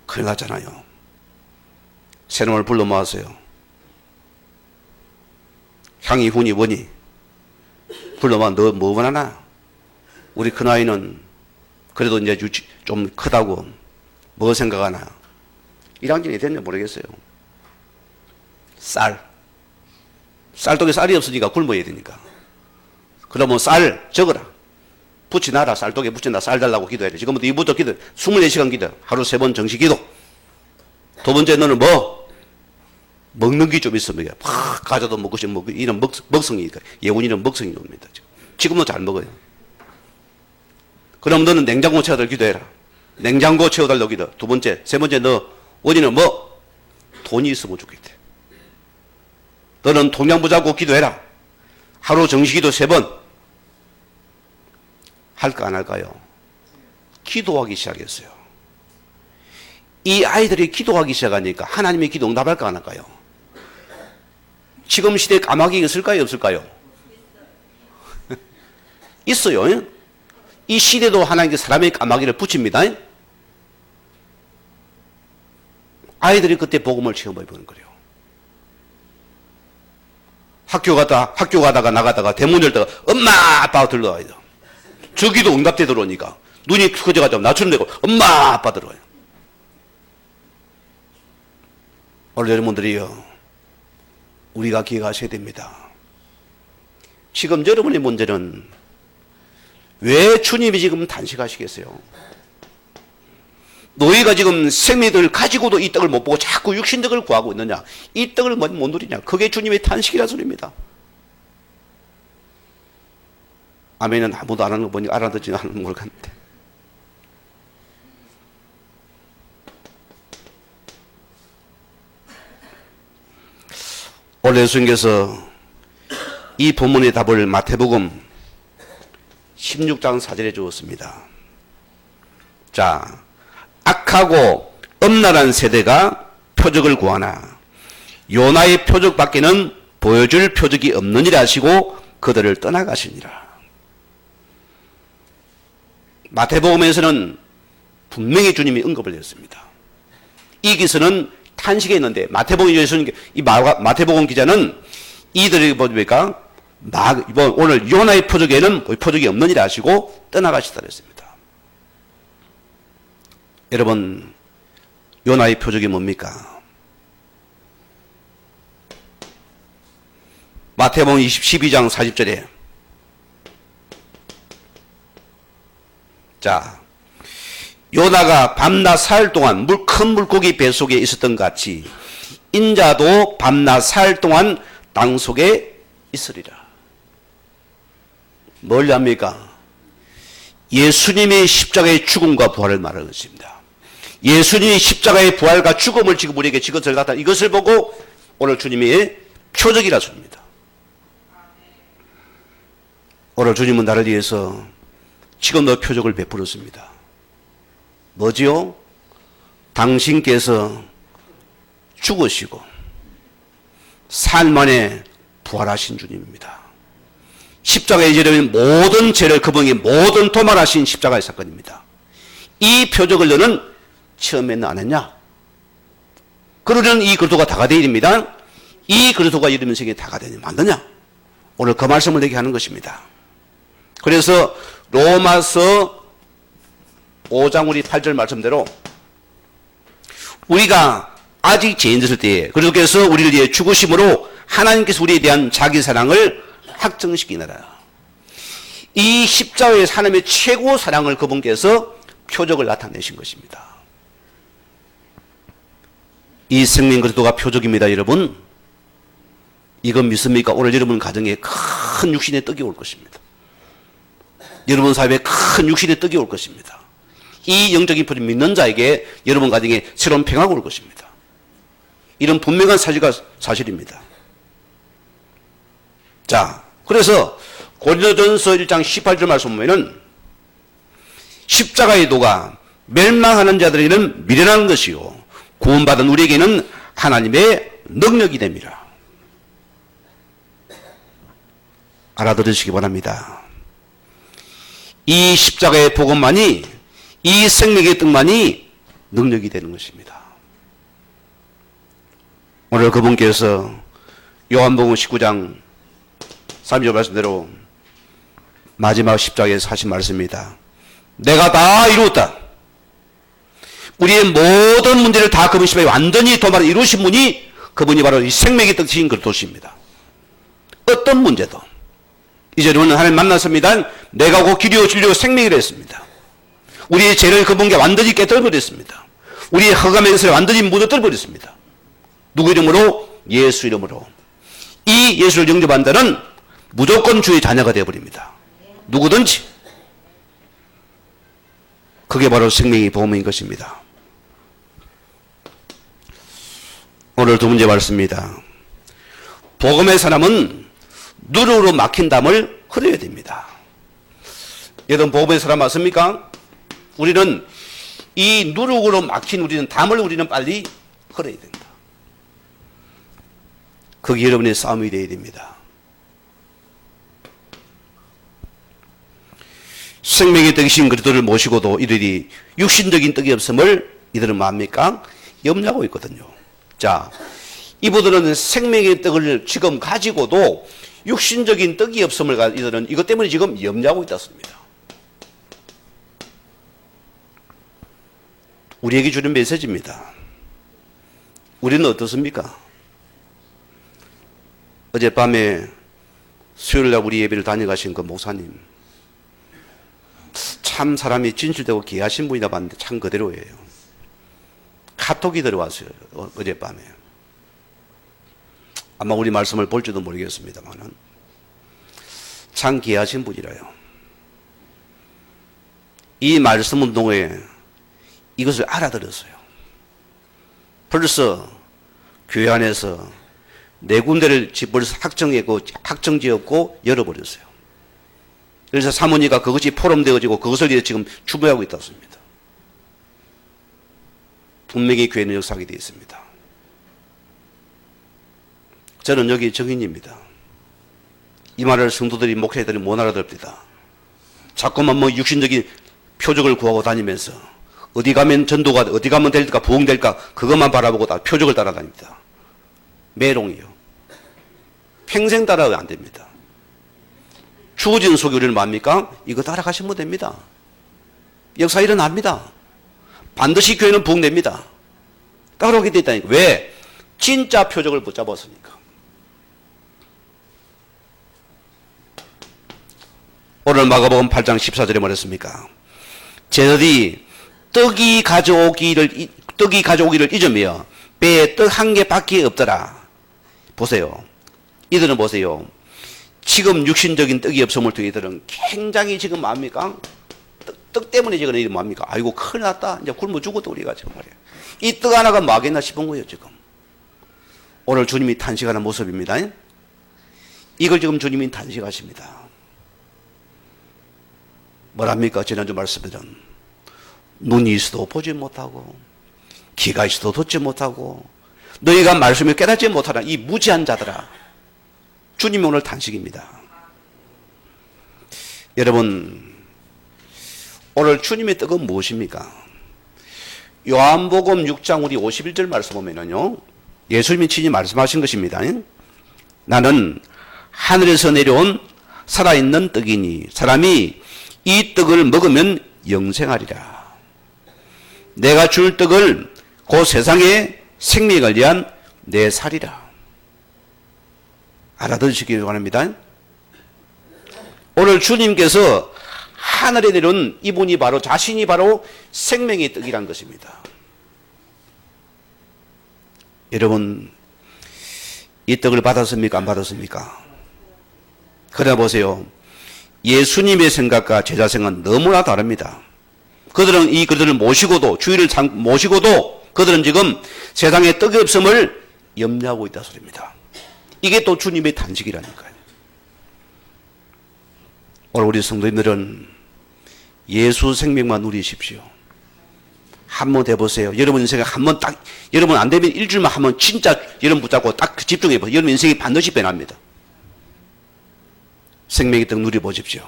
큰일 났잖아요. 새놈을 불러 모았어요. 향이 훈이 원이 불러 모아. 너 뭐 원하나? 우리 큰아이는 그래도 이제 좀 크다고 뭐 생각하나? 1학년이 됐냐 모르겠어요. 쌀독에 쌀이 없으니까 굶어야 되니까. 그러면 쌀 적어라. 붙이놔라. 쌀독에 붙여놔. 쌀 달라고 기도해야 돼. 지금부터 이부터 기도. 24시간 기도. 하루 3번 정식 기도. 두 번째 너는 뭐? 먹는 게 좀 있으면 팍 가져도 먹고 싶으면 먹고 이런 먹성이니까. 예훈이는 먹성이 옵니다. 지금도 잘 먹어요. 그럼 너는 냉장고 채워달 기도해라. 냉장고 채워달라고 기도. 두 번째. 세 번째 너 원인은 뭐? 돈이 있으면 좋겠대. 너는 통장부 잡고 기도해라. 하루 정식기도 3번. 할까 안 할까요? 기도하기 시작했어요. 이 아이들이 기도하기 시작하니까 하나님의 기도 응답할까 안 할까요? 지금 시대에 까마귀가 있을까요? 없을까요? 있어요. 이 시대도 하나님께 사람의 까마귀를 붙입니다. 아이들이 그때 복음을 체험해 보는 거예요. 학교 가다가 나가다가 대문 열다가 엄마 아빠가 들러와요. 저기도 응답대 들어오니까 눈이 커져가지고 낮추는 데고 엄마 아빠 들어와요. 오늘 여러분들이요, 우리가 기억하셔야 됩니다. 지금 여러분의 문제는 왜 주님이 지금 단식하시겠어요? 너희가 지금 생명을 가지고도 이 떡을 못 보고 자꾸 육신덕을 구하고 있느냐? 이 떡을 못 누리냐? 그게 주님의 탄식이라는 소리입니다. 아멘은 아무도 안 하는 거 보니까 알아듣지 않는 걸 같은데. 오늘 예수님께서 이 본문의 답을 마태복음 16장 4절에 주었습니다. 자, 악하고 엄란한 세대가 표적을 구하나 요나의 표적밖에는 보여줄 표적이 없느니라 하시고 그들을 떠나가시니라. 마태복음에서는 분명히 주님이 언급을 했습니다. 이 기서는 탄식에 있는데 마태복음 기자는 이들이 뭡니까? 오늘 요나의 표적에는 표적이 없느니라 하시고 떠나가시다 그랬습니다. 여러분, 요나의 표적이 뭡니까? 마태복음 12장 40절에 자, 요나가 밤낮 사흘 동안 큰 물고기 뱃속에 있었던 것 같이 인자도 밤낮 사흘 동안 땅속에 있으리라. 뭘 합니까? 예수님의 십자가의 죽음과 부활을 말하는 것입니다. 예수님의 십자가의 부활과 죽음을 지금 우리에게 지금 갖다 이것을 보고 오늘 주님의 표적이라 소리입니다. 오늘 주님은 나를 위해서 지금도 표적을 베풀었습니다. 뭐지요? 당신께서 죽으시고 사흘 만에 부활하신 주님입니다. 십자가의 죄를 모든 죄를 그분이 모든 도말하신 십자가의 사건입니다. 이 표적을 너는 처음에는 안 했냐? 그러려는 이 그리스도가 다가 되어야 됩니다. 이 그리스도가 이러면 세계에 다가 되냐 만드냐? 오늘 그 말씀을 내게 하는 것입니다. 그래서 로마서 5장 우리 8절 말씀대로 우리가 아직 죄인이었을 때에 그리스도께서 우리를 위해 죽으심으로 하나님께서 우리에 대한 자기 사랑을 확증시키느라. 이 십자가의 하나님의 최고 사랑을 그분께서 표적을 나타내신 것입니다. 이 생명 그리스도가 표적입니다. 여러분, 이건 믿습니까? 오늘 여러분 가정에 큰 육신의 떡이 올 것입니다. 여러분 사회에 큰 육신의 떡이 올 것입니다. 이 영적인 표적 믿는 자에게 여러분 가정에 새로운 평화가 올 것입니다. 이런 분명한 사실입니다. 자, 그래서 고린도전서 1장 18절 말씀 보면은 십자가의 도가 멸망하는 자들에게는 미련한 것이요 구원받은 우리에게는 하나님의 능력이 됩니다. 알아들으시기 바랍니다. 이 십자가의 복음만이, 이 생명의 떡만이 능력이 되는 것입니다. 오늘 그분께서 요한복음 19장 30절 말씀대로 마지막 십자가에서 하신 말씀입니다. 내가 다 이루었다. 우리의 모든 문제를 다 그분 십자가에 완전히 도말을 이루신 분이, 그분이 바로 이 생명의 떡 주신 그리스도십니다. 어떤 문제도 이제 우리는 하나님 만났습니다. 내가 곧 길이요 진리요 생명이라 했습니다. 우리의 죄를 그분께 완전히 깨뜨려버렸습니다. 우리의 허감의 것을 완전히 묻어뜨려버렸습니다. 누구 이름으로? 예수 이름으로. 이 예수를 영접한 자는 무조건 주의 자녀가 되어버립니다. 누구든지. 그게 바로 생명의 복음인 것입니다. 오늘 두 번째 말씀입니다. 복음의 사람은 누룩으로 막힌 담을 흘려야 됩니다. 여러분 복음의 사람 맞습니까? 우리는 이 누룩으로 막힌 우리는 담을 우리는 빨리 흘려야 된다. 그게 여러분의 싸움이 되어야 됩니다. 생명의 떡이신 그리스도를 모시고도 이들이 육신적인 떡이 없음을 이들은 뭡니까? 염려하고 있거든요. 자, 이분들은 생명의 떡을 지금 가지고도 육신적인 떡이 없음을 이들은 이것 때문에 지금 염려하고 있다습니다. 우리에게 주는 메시지입니다. 우리는 어떻습니까? 어젯밤에 수요일날 우리 예배를 다녀가신 그 목사님, 참 사람이 진실되고 귀하신 분이다 봤는데 참 그대로예요. 카톡이 들어왔어요. 어젯밤에. 아마 우리 말씀을 볼지도 모르겠습니다만은 참 귀하신 분이라요. 이 말씀 운동에 이것을 알아들었어요. 벌써 교회 안에서 4군데를 벌써 확정지었고 열어버렸어요. 그래서 사모니가 그것이 포럼되어지고 그것을 지금 추구하고 있다습니다. 분명히 교회는 역사하게 되어 있습니다. 저는 여기 정인입니다. 이 말을 성도들이 목회자들이 못 알아듣습니다. 자꾸만 뭐 육신적인 표적을 구하고 다니면서 어디 가면 전도가 어디 가면 될까 부흥될까 그것만 바라보고 다 표적을 따라다닙니다. 메롱이요. 평생 따라가면 안 됩니다. 주어진 소교리는 뭡니까? 이거 따라가시면 됩니다. 역사 일어납니다. 반드시 교회는 부흥됩니다. 따라오게 돼 있다니까. 왜? 진짜 표적을 붙잡았으니까. 오늘 마가복음 8장 14절에 말했습니까? 쟤들이 떡이 가져오기를 잊으며 배에 떡 한 개밖에 없더라. 보세요. 이들은 보세요. 지금 육신적인 떡이 없음을 통해 이들은 굉장히 지금 뭡니까? 떡 때문에 지금 이들은 뭡니까? 아이고 큰일 났다. 이제 굶어 죽었다 우리가 지금 말이에요. 이 떡 하나가 뭐겠나 싶은 거예요 지금. 오늘 주님이 탄식하는 모습입니다. 이걸 지금 주님이 탄식하십니다. 뭐랍니까? 지난주 말씀에는 눈이 있어도 보지 못하고 귀가 있어도 듣지 못하고 너희가 말씀을 깨닫지 못하라 이 무지한 자들아. 주님이 오늘 탄식입니다. 여러분 오늘 주님의 떡은 무엇입니까? 요한복음 6장 우리 51절 말씀 보면은요 예수님이 친히 말씀하신 것입니다. 나는 하늘에서 내려온 살아있는 떡이니 사람이 이 떡을 먹으면 영생하리라. 내가 줄 떡을 그 세상의 생명을 위한 내 살이라. 알아들으시기 바랍니다. 오늘 주님께서 하늘에 내려온 이분이 바로 자신이 바로 생명의 떡이란 것입니다. 여러분 이 떡을 받았습니까? 안 받았습니까? 그래 보세요. 예수님의 생각과 제자 생각은 너무나 다릅니다. 그들을 모시고도 주의를 모시고도 그들은 지금 세상에 떡이 없음을 염려하고 있다 소리입니다. 이게 또 주님의 단식이라니까요. 오늘 우리 성도님들은 예수 생명만 누리십시오. 한번 해보세요. 여러분 인생에 한번 딱 여러분 안 되면 일주일만 한번 진짜 여러분 붙잡고 딱 집중해보세요. 여러분 인생이 반드시 변합니다. 생명의 떡 누려보십시오.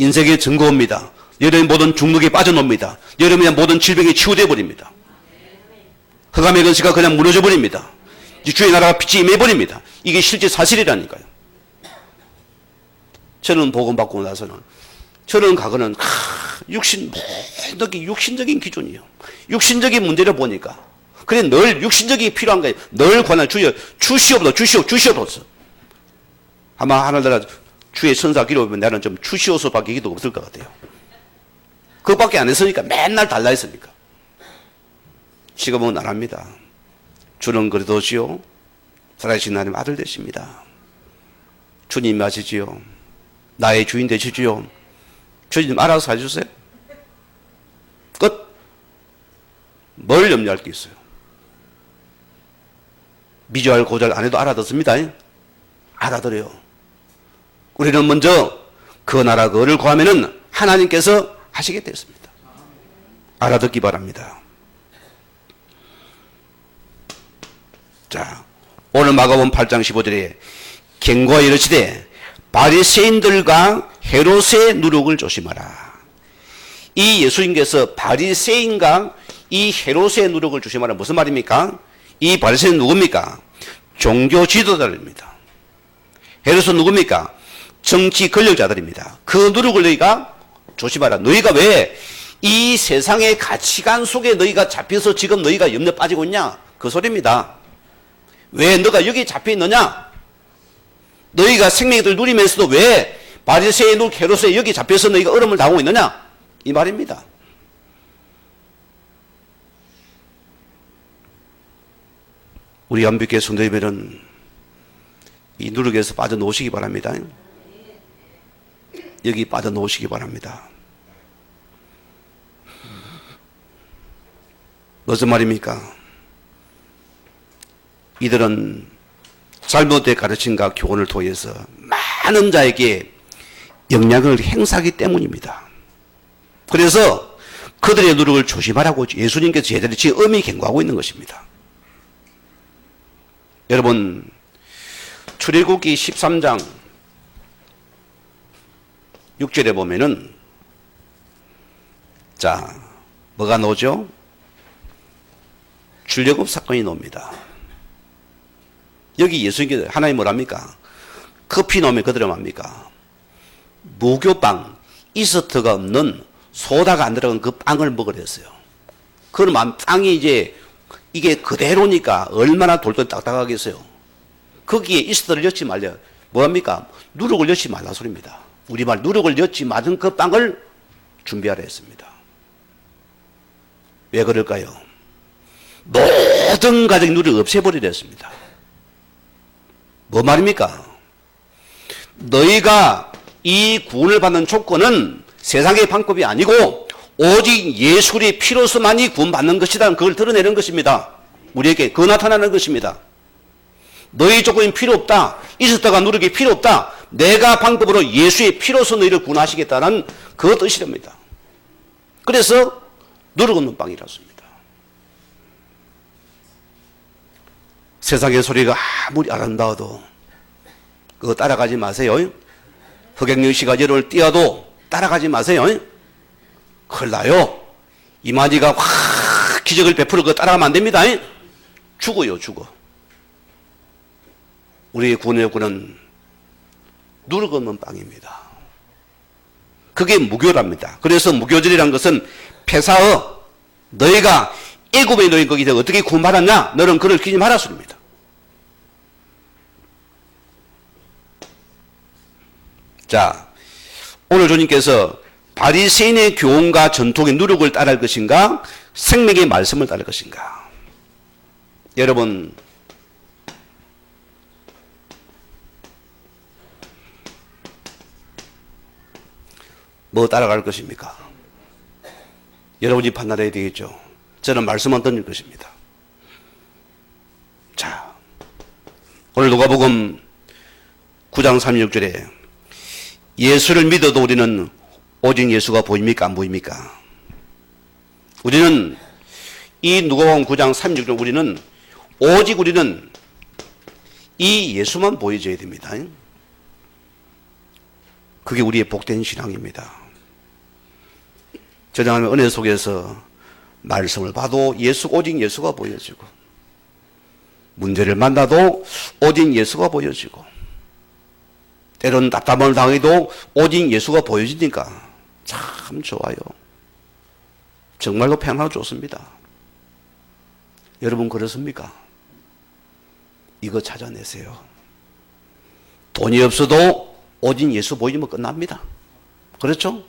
인생의 증거입니다. 여러분의 모든 중독에 빠져놉니다. 여러분의 모든 질병이 치유되어 버립니다. 흑암의 근시가 그냥 무너져 버립니다. 주의 나라가 빛이 임해버립니다. 이게 실제 사실이라니까요. 저는 복음 받고 나서는 저는 과거는 육신적인 기준이에요. 육신적인 문제를 보니까 그래 늘 육신적이 필요한 거예요. 늘 권한 주여 주시옵소서. 아마 하늘나라 주의 천사 기도하면 나는 좀 주시옵소서밖에 기도가 없을 것 같아요. 그것밖에 안 했으니까 맨날 달라 했으니까. 지금은 안 합니다. 주는 그리도시요 살아계신 하나님 아들 되십니다. 주님 아시지요? 나의 주인 되시지요? 주님 알아서 해주세요. 끝. 뭘 염려할 게 있어요? 미주알 고절 안 해도 알아듣습니다. 알아들어요. 우리는 먼저 그 나라 그를 구하면은 하나님께서 하시게 되었습니다. 알아듣기 바랍니다. 자, 오늘 마가복음 8장 15절에 경고하여 이르시되 바리새인들과 헤롯의 누룩을 조심하라. 이 예수님께서 바리새인과 이 헤롯의 누룩을 조심하라. 무슨 말입니까? 이 바리새인은 누굽니까? 종교 지도자들입니다. 헤롯은 누굽니까? 정치 권력자들입니다. 그 누룩을 너희가 조심하라. 너희가 왜 이 세상의 가치관 속에 너희가 잡혀서 지금 너희가 염려 빠지고 있냐? 그 소리입니다. 왜 너가 여기 잡혀 있느냐? 너희가 생명을 누리면서도 왜 바리새인 누룩 헤롯에 여기 잡혀서 너희가 얼음을 당하고 있느냐? 이 말입니다. 우리 안비교회 성도님들은 이 누룩에서 빠져놓으시기 바랍니다. 여기 빠져놓으시기 바랍니다. 무슨 말입니까? 이들은 잘못된 가르침과 교훈을 통해서 많은 자에게 영향을 행사하기 때문입니다. 그래서 그들의 누룩을 조심하라고 예수님께서 제자들이 지금 엄히 경고하고 있는 것입니다. 여러분, 출애굽기 13장 6절에 보면은 자, 뭐가 나오죠? 출애굽 사건이 나옵니다. 여기 예수님께서 하나님 뭐랍니까? 커피 넣으면 그들은 뭡니까? 무교빵, 이스트가 없는 소다가 안 들어간 그 빵을 먹으려 했어요. 그럼 빵이 이제 이게 그대로니까 얼마나 돌돌 딱딱하겠어요. 거기에 이스트를 넣지 말려. 뭐합니까? 누룩을 넣지 말라 소리입니다. 우리말 누룩을 넣지 말은 그 빵을 준비하라 했습니다. 왜 그럴까요? 모든 가정 누룩을 없애버리려 했습니다. 뭐 말입니까? 너희가 이 구원을 받는 조건은 세상의 방법이 아니고 오직 예수의 피로서만이 구원받는 것이다. 그걸 드러내는 것입니다. 우리에게 그 나타나는 것입니다. 너희 조건이 필요 없다. 이스터가 누룩이 필요 없다. 내가 방법으로 예수의 피로서 너희를 구원하시겠다는 그 뜻이랍니다. 그래서 누룩 없는 빵이라습니다. 세상의 소리가 아무리 아름다워도 그거 따라가지 마세요. 흑역령 씨가 여러분을 띄어도 따라가지 마세요. 큰일 나요. 이만희가 확 기적을 베풀어 그거 따라가면 안 됩니다. 죽어요, 죽어. 우리의 구원의 요구는 누룩 없는 빵입니다. 그게 무교랍니다. 그래서 무교절이라는 것은 폐사어, 너희가 애굽에 너희 거기서 어떻게 구원받았냐? 너는 그를 기지 마라 소리입니다. 자, 오늘 주님께서 바리새인의 교훈과 전통의 누룩을 따를 것인가? 생명의 말씀을 따를 것인가? 여러분, 뭐 따라갈 것입니까? 여러분이 판단해야 되겠죠. 저는 말씀만 던질 것입니다. 자, 오늘 누가복음 9장 36절에 예수를 믿어도 우리는 오직 예수가 보입니까? 안 보입니까? 우리는 이 누가복음 9장 36절 우리는 이 예수만 보여줘야 됩니다. 그게 우리의 복된 신앙입니다. 저장하는 은혜 속에서 말씀을 봐도 오직 예수가 보여지고, 문제를 만나도 오직 예수가 보여지고, 때로는 답답함을 당해도 오직 예수가 보여지니까 참 좋아요. 정말로 평안하고 좋습니다. 여러분 그렇습니까? 이거 찾아내세요. 돈이 없어도 오직 예수 보이면 끝납니다. 그렇죠?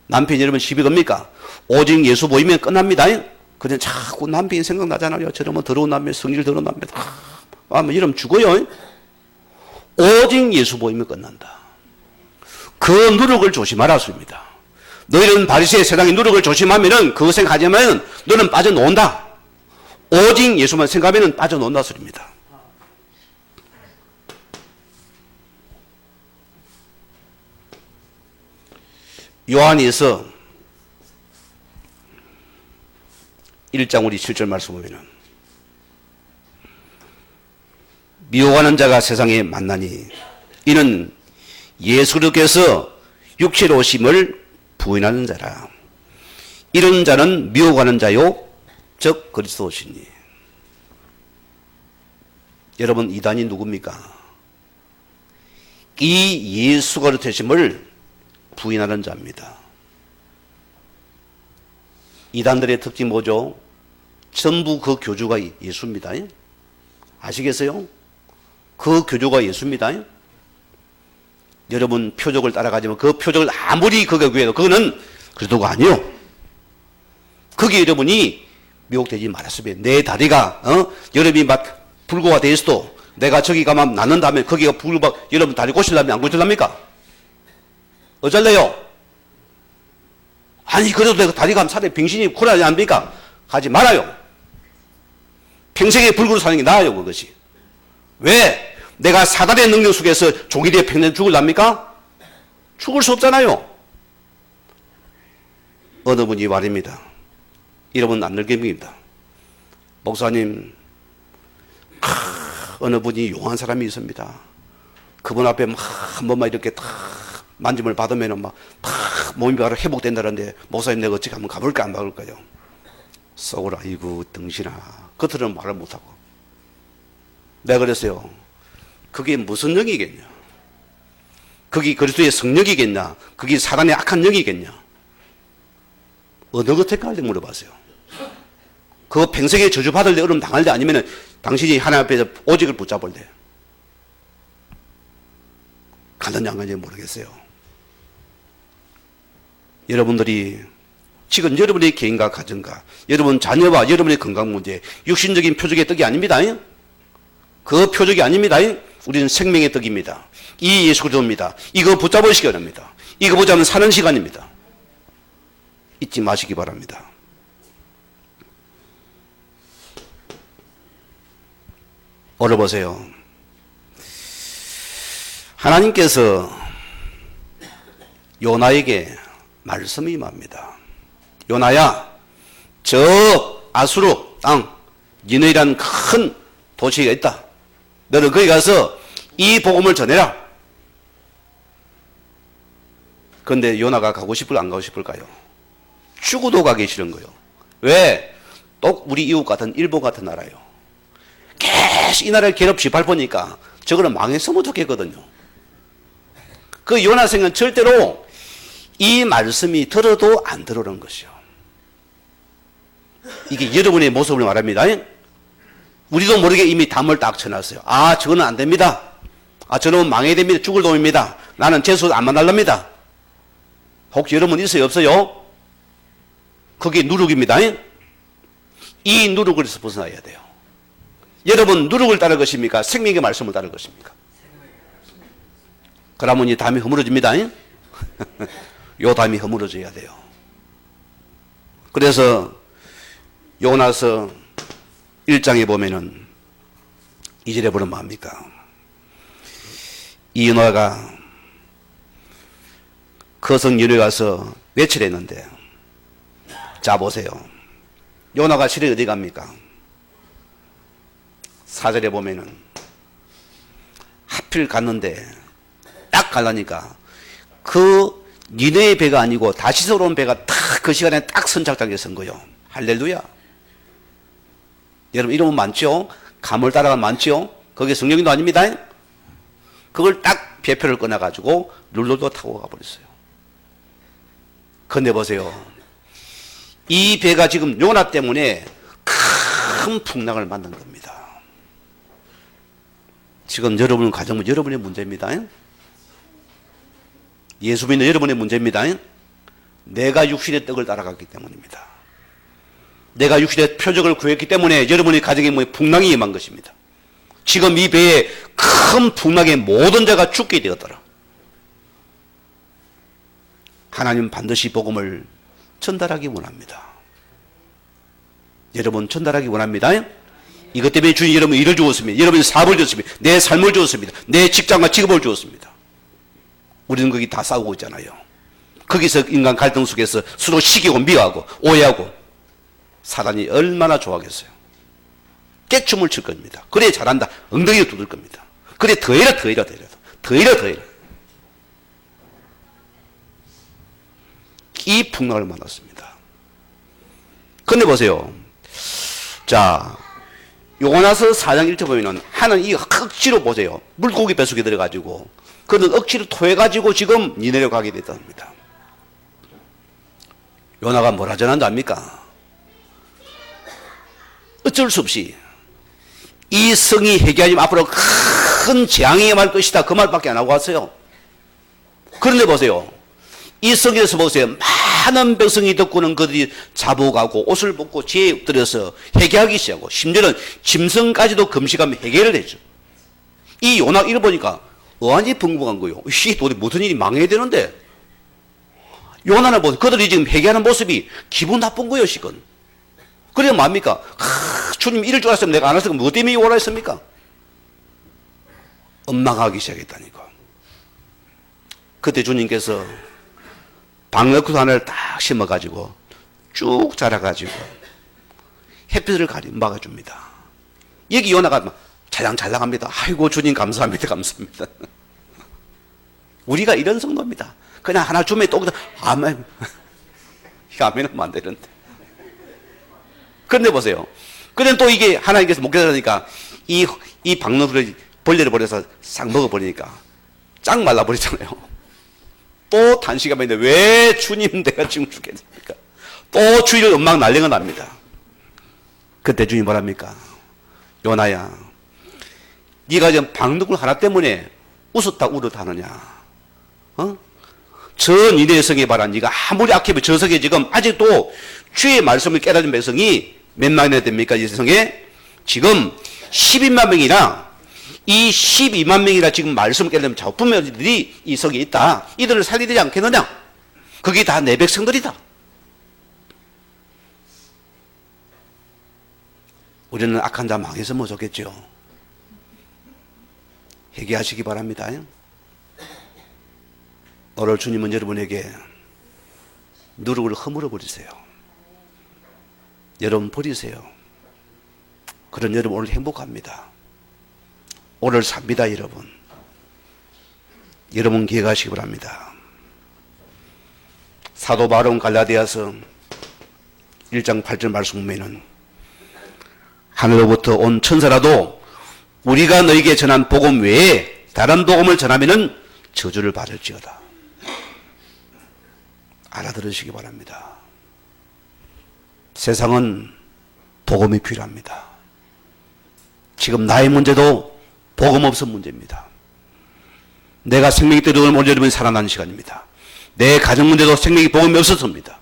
남편이 여러분 시비 겁니까? 오직 예수 보이면 끝납니다. 그냥 자꾸 남편이 생각나잖아요. 저러면 더러운 남편, 성질 더러운 남편, 이러면 죽어요. 오직 예수 보이면 끝난다. 그 누룩을 조심하라 소입니다. 너희는 바리새의 세상의 누룩을 조심하면은, 그거 생각하자면 너는 빠져놓는다. 오직 예수만 생각하면은 빠져놓는다 소리입니다. 요한에서 1장 우리 7절 말씀 보면은, 미혹하는 자가 세상에 만나니 이는 예수 그리스도께서 육체로 오심을 부인하는 자라. 이런 자는 미혹하는 자요 즉 그리스도시니. 여러분 이단이 누굽니까? 이 예수 그리스도심을 부인하는 자입니다. 이단들의 특징 뭐죠? 전부 그 교주가 예수입니다. 아시겠어요? 그 교주가 예수입니다. 여러분 표적을 따라가지만 그 표적을 아무리 그가 구해도 그거는 그리스도가 아니요. 거기에 여러분이 미혹되지 말았으면, 내 다리가 여러분이 막 불구가 돼 있어도 내가 저기 가면 낫는다면, 거기가 불구 여러분 다리 고치려면 안 고칠랍니까? 어쩔래요? 아니 그래도 내가 다리가 차라리 병신이 쿨하지 않습니까? 가지 말아요. 평생에 불구로 사는 게 나아요. 그것이. 왜? 내가 사단의 능력 속에서 종이 되어 평생 죽을랍니까? 죽을 수 없잖아요. 어느 분이 말입니다. 여러분 안 늙입니다. 목사님, 어느 분이 용한 사람이 있습니다. 그분 앞에 막 한 번만 이렇게 탁 만짐을 받으면 막 몸이 바로 회복된다는데, 목사님 내가 어떻게 한번 가볼까 안 가볼까요? 속으로 아이고 등신아, 겉으로는 말을 못하고. 내가 그랬어요. 그게 무슨 영이겠냐? 그게 그리스도의 성령이겠냐? 그게 사단의 악한 영이겠냐? 어느 것 택할지 물어봤어요. 그거 평생에 저주받을 때, 얼음 당할 때, 아니면 당신이 하나님 앞에서 오직을 붙잡을 때 가는지 안 가는지 모르겠어요. 여러분들이 지금 여러분의 개인과 가정과 여러분 자녀와 여러분의 건강 문제, 육신적인 표적의 떡이 아닙니다. 그 표적이 아닙니다. 우리는 생명의 떡입니다. 이 예수 그리스도입니다. 이거 붙잡으시기 바랍니다. 이거 붙잡으면 사는 시간입니다. 잊지 마시기 바랍니다. 얼어보세요. 하나님께서 요나에게 말씀이 임합니다. 요나야, 저 아수르 땅 니느이라는 큰 도시가 있다. 너는 거기 가서 이 복음을 전해라. 그런데 요나가 가고 싶을까 안 가고 싶을까요? 죽어도 가기 싫은 거예요. 왜? 또 우리 이웃 같은 일본 같은 나라예요. 계속 이 나라를 괴롭히 밟으니까 저거는 망했으면 좋겠거든요. 그 요나 생은 절대로 이 말씀이 들어도 안 들어오는 것이요. 이게 여러분의 모습을 말합니다. 우리도 모르게 이미 담을 딱 쳐놨어요. 아, 저거는 안 됩니다. 아, 저놈은 망해야 됩니다. 죽을 놈입니다. 나는 재수 안 만날랍니다. 혹시 여러분 있어요? 없어요? 그게 누룩입니다. 이 누룩에서 벗어나야 돼요. 여러분 누룩을 따를 것입니까? 생명의 말씀을 따를 것입니까? 그러면 이 담이 허물어집니다. 요 담이 허물어져야 돼요. 그래서 요나서 1장에 보면은 2절에 보면 뭐합니까? 이 요나가 거성 연에 가서 외치를 했는데, 자 보세요. 요나가 실에 어디 갑니까? 4절에 보면은 하필 갔는데 딱 가려니까 그 니네의 배가 아니고 다시서로 온 배가 딱 그 시간에 딱 선착장에 선 거예요. 할렐루야. 여러분 이러면 많죠? 감을 따라가면 많죠? 그게 성령님도 아닙니다. 그걸 딱 배표를 꺼내가지고 룰루도 타고 가버렸어요. 근데 보세요. 이 배가 지금 요나 때문에 큰 풍랑을 만난 겁니다. 지금 여러분 가정은 여러분의 문제입니다. 예수 믿는 여러분의 문제입니다. 내가 육신의 떡을 따라갔기 때문입니다. 내가 육신의 표적을 구했기 때문에 여러분의 가정에 풍랑이 임한 것입니다. 지금 이 배에 큰 풍랑에 모든 자가 죽게 되었더라. 하나님은 반드시 복음을 전달하기 원합니다. 여러분 전달하기 원합니다. 이것 때문에 주님 여러분 일을 주었습니다. 여러분이 사업을 주었습니다. 내 삶을 주었습니다. 내 직장과 직업을 주었습니다. 우리는 거기 다 싸우고 있잖아요. 거기서 인간 갈등 속에서 서로 시기고 미워하고 오해하고 사단이 얼마나 좋아하겠어요. 깨춤을 출 겁니다. 그래 잘한다. 엉덩이를 두들 겁니다. 그래 더 해라 더 해라 더 해라 더 해라 더 해라. 이 풍랑을 만났습니다. 근데 보세요. 자, 요나서 4장 1절 보면은 하는 이 억지로 보세요. 물고기 뱃속에 들어가지고 그는 억지로 토해가지고 지금 니네로 가게 됐답니다. 요나가 뭐라 전한지 압니까? 어쩔 수 없이 이 성이 회개하면 앞으로 큰 재앙이 임할 것이다. 그 말밖에 안 하고 왔어요. 그런데 보세요. 이 성에서 보세요. 많은 백성이 듣고는 그들이 자복하고 옷을 벗고 지혜에 엎드려서 회개하기 시작하고 심지어는 짐승까지도 금식하며 회개를 했죠. 이 요나 이를 보니까 어안이 벙벙한 거예요. 도대체 무슨 일이 망해야 되는데 요나는 보세요. 그들이 지금 회개하는 모습이 기분 나쁜 거예요. 지금. 그래 뭡니까? 주님 이럴 줄 알았으면 내가 안 했으면 뭐 때문에 오라 했습니까? 엇망하기 시작했다니까. 그때 주님께서 박너쿨 하나를 딱 심어가지고 쭉 자라가지고 햇빛을 막아줍니다. 여기 요나가 잘랑잘랑합니다. 아이고 주님 감사합니다. 감사합니다. 우리가 이런 성도입니다. 그냥 하나 주면 또 아멘. 아멘은 안 되는데. 그런데 보세요. 그런데 또 이게 하나님께서 목회자니까 이 박너쿨을 벌레를 버려서 싹 먹어버리니까 짱 말라버리잖아요. 또 단식하면 있는데 왜 주님 내가 지금 죽겠습니까? 또 주의를 엉망 난리가 납니다. 그때 주님 뭐랍니까? 요나야, 네가 지금 박너쿨 하나 때문에 웃었다 울었다 하느냐? 저 니네 성에 봐라. 네가 아무리 악해도 저 성에 지금 아직도 주의 말씀을 깨달은 백성이 몇 만이나 됩니까? 이 성에 지금 12만 명이나 이 12만 명이나 지금 말씀을 깨달은 작품들이 이 성에 있다. 이들을 살려야 되지 않겠느냐? 그게 다 내 백성들이다. 우리는 악한 자 망해서 뭐 좋겠죠. 회개하시기 바랍니다. 오늘 주님은 여러분에게 누룩을 허물어 버리세요. 여러분 버리세요. 그런 여러분 오늘 행복합니다. 오늘 삽니다. 여러분 기억하시기 바랍니다. 사도 바울은 갈라디아서 1장 8절 말씀 보면은 하늘로부터 온 천사라도 우리가 너에게 전한 복음 외에 다른 복음을 전하면은 저주를 받을지어다. 알아들으시기 바랍니다. 세상은 복음이 필요합니다. 지금 나의 문제도 복음 없은 문제입니다. 내가 생명이 떨어지면 오늘 여러분이 살아나는 시간입니다. 내 가정 문제도 생명이 복음이 없었습니다.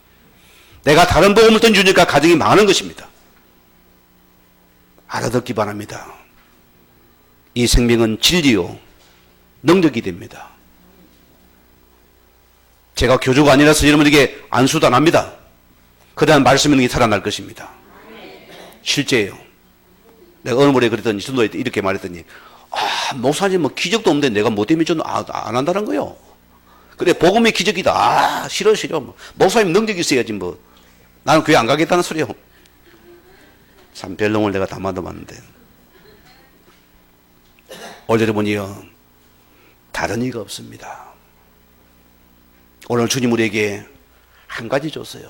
내가 다른 복음을 던지니까 가정이 망하는 것입니다. 알아듣기 바랍니다. 이 생명은 진리요 능력이 됩니다. 제가 교주가 아니라서 여러분에게 안수도 안 합니다. 그러한 말씀이 살아날 것입니다. 실제예요. 내가 어느 mor에 그랬더니 전도에 이렇게 말했더니 목사님 뭐 기적도 없는데 내가 뭐 때문에 좀 안 한다는 거요. 그래 복음이 기적이다. 싫어. 뭐. 목사님 능력이 있어야지 뭐. 나는 교회 안 가겠다는 소리요. 참 별놈을 내가 다 만들어봤는데 오늘 여러분이요 다른 이가 없습니다. 오늘 주님 우리에게 한 가지 줬어요.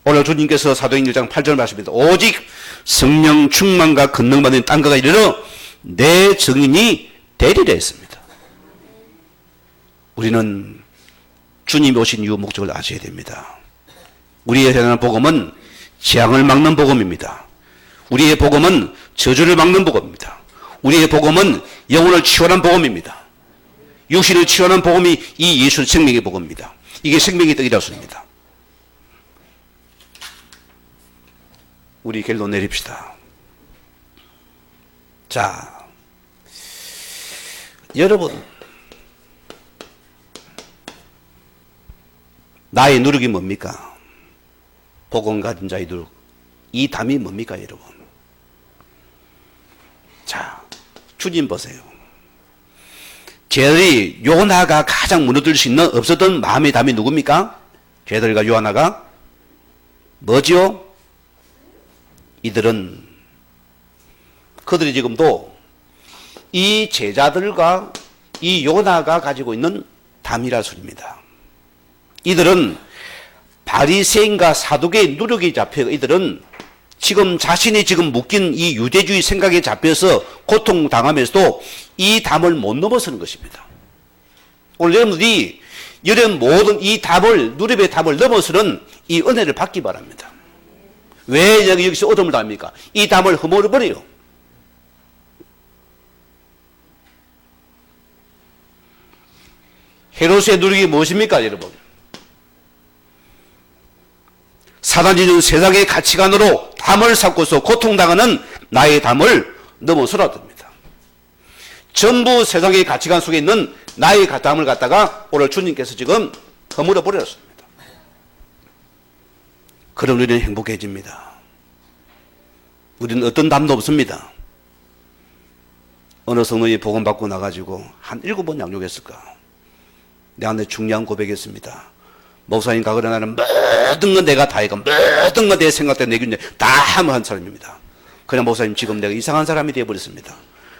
오늘 주님께서 사도행전 1장 8절 말씀입니다. 오직 성령 충만과 권능받은 땅가가 이르러 내 증인이 되리라 했습니다. 우리는 주님이 오신 이유 목적을 아셔야 됩니다. 우리의 전하는 복음은 재앙을 막는 복음입니다. 우리의 복음은 저주를 막는 복음입니다. 우리의 복음은 영혼을 치유하는 복음입니다. 육신을 치유하는 복음이 이 예수 생명의 복음입니다. 이게 생명의 떡이라고 씁니다. 우리 결론 내립시다. 자, 여러분, 나의 누룩이 뭡니까? 복음 가진 자의 누룩. 이 담이 뭡니까, 여러분? 자, 주님 보세요. 쟤들이 요나가 가장 무너질 수 있는 없었던 마음의 담이 누굽니까? 쟤들과 요나가 뭐지요? 이들은 그들이 지금도 이 제자들과 이 요나가 가지고 있는 담이라 소리입니다. 이들은 바리새인과 사두개의 누룩이 잡혀 이들은 지금 자신이 지금 묶인 이 유대주의 생각에 잡혀서 고통당하면서도 이 담을 못 넘어서는 것입니다. 오늘 여러분들이 이런 모든 이 담을, 누룩의 담을 넘어서는 이 은혜를 받기 바랍니다. 왜 여기서 어둠을 당합니까? 이 담을 허물어버려요. 헤롯의 누룩이 무엇입니까, 여러분? 사단이 준 세상의 가치관으로 담을 쌓고서 고통당하는 나의 담을 넘어서라 됩니다. 전부 세상의 가치관 속에 있는 나의 담을 갖다가 오늘 주님께서 지금 허물어 버렸습니다. 그럼 우리는 행복해집니다. 우리는 어떤 담도 없습니다. 어느 성도이 복음 받고 나가지고 한 7번 양육했을까? 내가 중요한 고백했습니다. 목사님 가거나 나는 모든 건 내가 다 해가 모든 건 내 생각대로 내 균제 다 하면 한 사람입니다. 그냥 목사님 지금 내가 이상한 사람이 되어버렸습니다.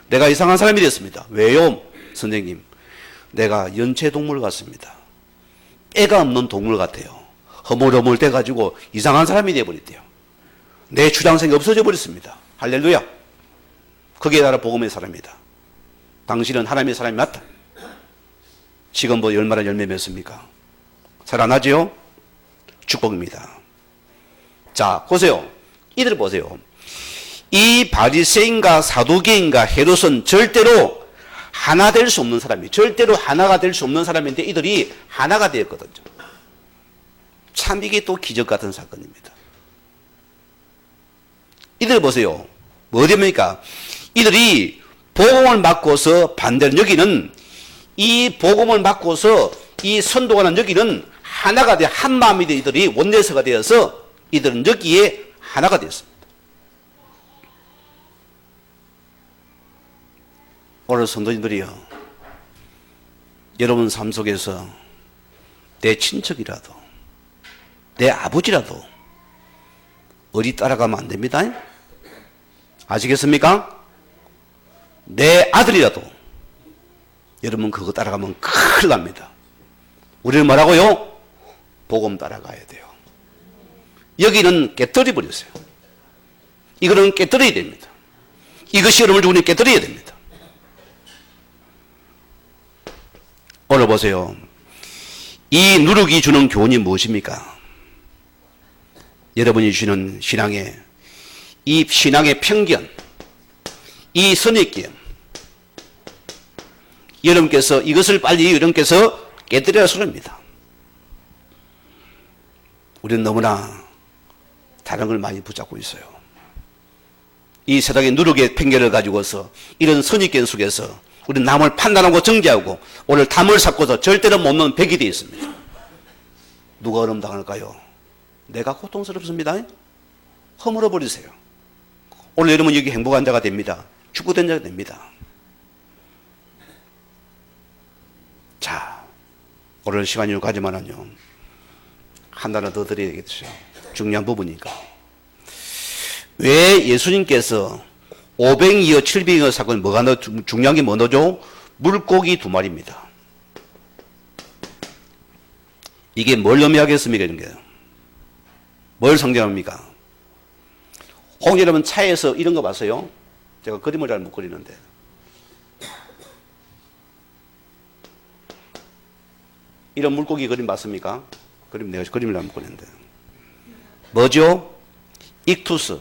내가 이상한 사람이 됐습니다. 왜요? 선생님, 내가 연체동물 같습니다. 애가 없는 동물 같아요. 허물허물 돼가지고 이상한 사람이 되어버렸대요. 내 주장성이 없어져 버렸습니다. 할렐루야. 그게 나라 복음의 사람이다. 당신은 하나님의 사람이 맞다. 지금 뭐 얼마나 열매 맺습니까? 살아나지요? 축복입니다. 자, 보세요. 이들 보세요. 이 바리새인과 사두개인과 헤롯은 절대로 하나 될 수 없는 사람이, 절대로 하나가 될 수 없는 사람인데 이들이 하나가 되었거든요. 참 이게 또 기적 같은 사건입니다. 이들 보세요. 뭐 됩니까? 이들이 복음을 맡고서 반대로 여기는 이 복음을 맡고서 이 선도가는 여기는 하나가 돼, 한 마음이 돼 이들이 원내서가 되어서 이들은 여기에 하나가 되었습니다. 오늘 성도님들이요, 여러분 삶 속에서 내 친척이라도 내 아버지라도 어디 따라가면 안 됩니다. 아시겠습니까? 내 아들이라도 여러분 그거 따라가면 큰일 납니다. 우리는 뭐라고요? 복음 따라가야 돼요. 여기는 깨뜨려 버렸어요. 이거는 깨뜨려야 됩니다. 이것이 여러분을 주님 깨뜨려야 됩니다. 오늘 보세요. 이 누룩이 주는 교훈이 무엇입니까? 여러분이 주시는 신앙의 이 신앙의 편견, 이 선입견, 여러분께서 이것을 빨리 여러분께서 깨뜨려야 소립니다. 우리는 너무나 다른 걸 많이 붙잡고 있어요. 이 세상의 누룩의 편견을 가지고서 이런 선입견 속에서 우리는 남을 판단하고 정죄하고 오늘 담을 쌓고서 절대로 못 넣는 백이 되어 있습니다. 누가 어려움 당할까요? 내가 고통스럽습니다. 허물어 버리세요. 오늘 여러분 여기 행복한 자가 됩니다. 축복된 자가 됩니다. 자, 오늘 시간이 가지만은요, 한 단어 더 드려야 되겠죠. 중요한 부분이니까. 왜 예수님께서 500이어 700이어 사건 뭐가 중요한 게 뭐죠? 물고기 2마리입니다. 이게 뭘 의미하겠습니까? 이런 게. 뭘 상징합니까? 혹 여러분 차에서 이런 거 봤어요? 제가 그림을 잘 못 그리는데. 이런 물고기 그림 봤습니까? 내가 그림을 잘 못 그리는데. 뭐죠? 익투스.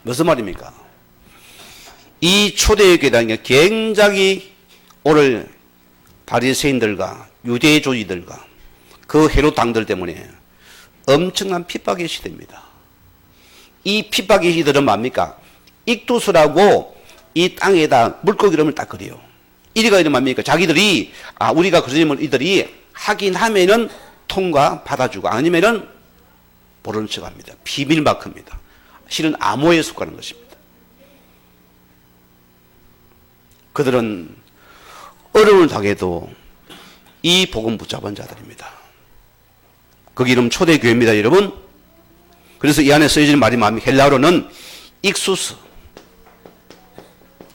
무슨 말입니까? 이 초대교회당이 굉장히 오늘 바리새인들과 유대주의들과 그 헤롯 당들 때문에 엄청난 핍박의 시대입니다. 이 핍박의 시대는 뭡니까? 익투스라고 이 땅에다 물고기 이름을 딱 그려요. 이리가 이름 뭡니까? 자기들이 우리가 그러면 이들이 하긴 하면은 통과 받아주고 아니면은 모르는 척합니다. 비밀 마크입니다. 실은 암호에 속하는 것입니다. 그들은 어려움을 당해도 이 복음 붙잡은 자들입니다. 거기 이름 초대교회입니다, 여러분. 그래서 이 안에 쓰여진 말이 뭡니까? 헬라어로는 익수스.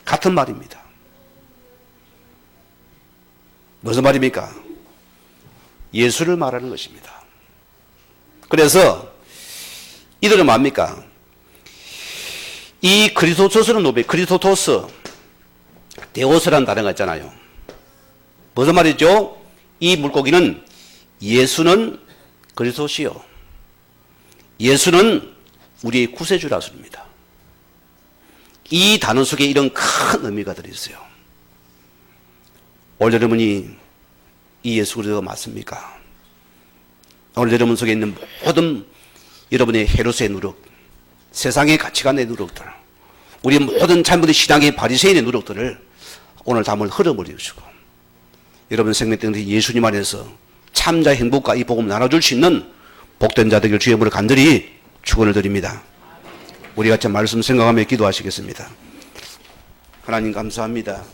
같은 말입니다. 무슨 말입니까? 예수를 말하는 것입니다. 그래서 이들은 뭡니까? 이 그리스도스는 그리스도토스, 데오스라는 단어가 있잖아요. 무슨 말이죠? 이 물고기는 예수는 그리스도시요. 예수는 우리의 구세주라 소리입니다. 이 단어 속에 이런 큰 의미가 들어있어요. 오늘 여러분이 이 예수 그리스도가 맞습니까? 오늘 여러분 속에 있는 모든 여러분의 헤롯의 누룩, 세상의 가치관의 누룩들, 우리 모든 잘못된 신앙의 바리새인의 누룩들을 오늘 담을 흘러버리시고 여러분 생명 때문에 예수님 안에서 참자 행복과 이 복음을 나눠줄 수 있는 복된 자들을 주의 이름으로 간절히 축원을 드립니다. 우리 같이 말씀 생각하며 기도하시겠습니다. 하나님 감사합니다.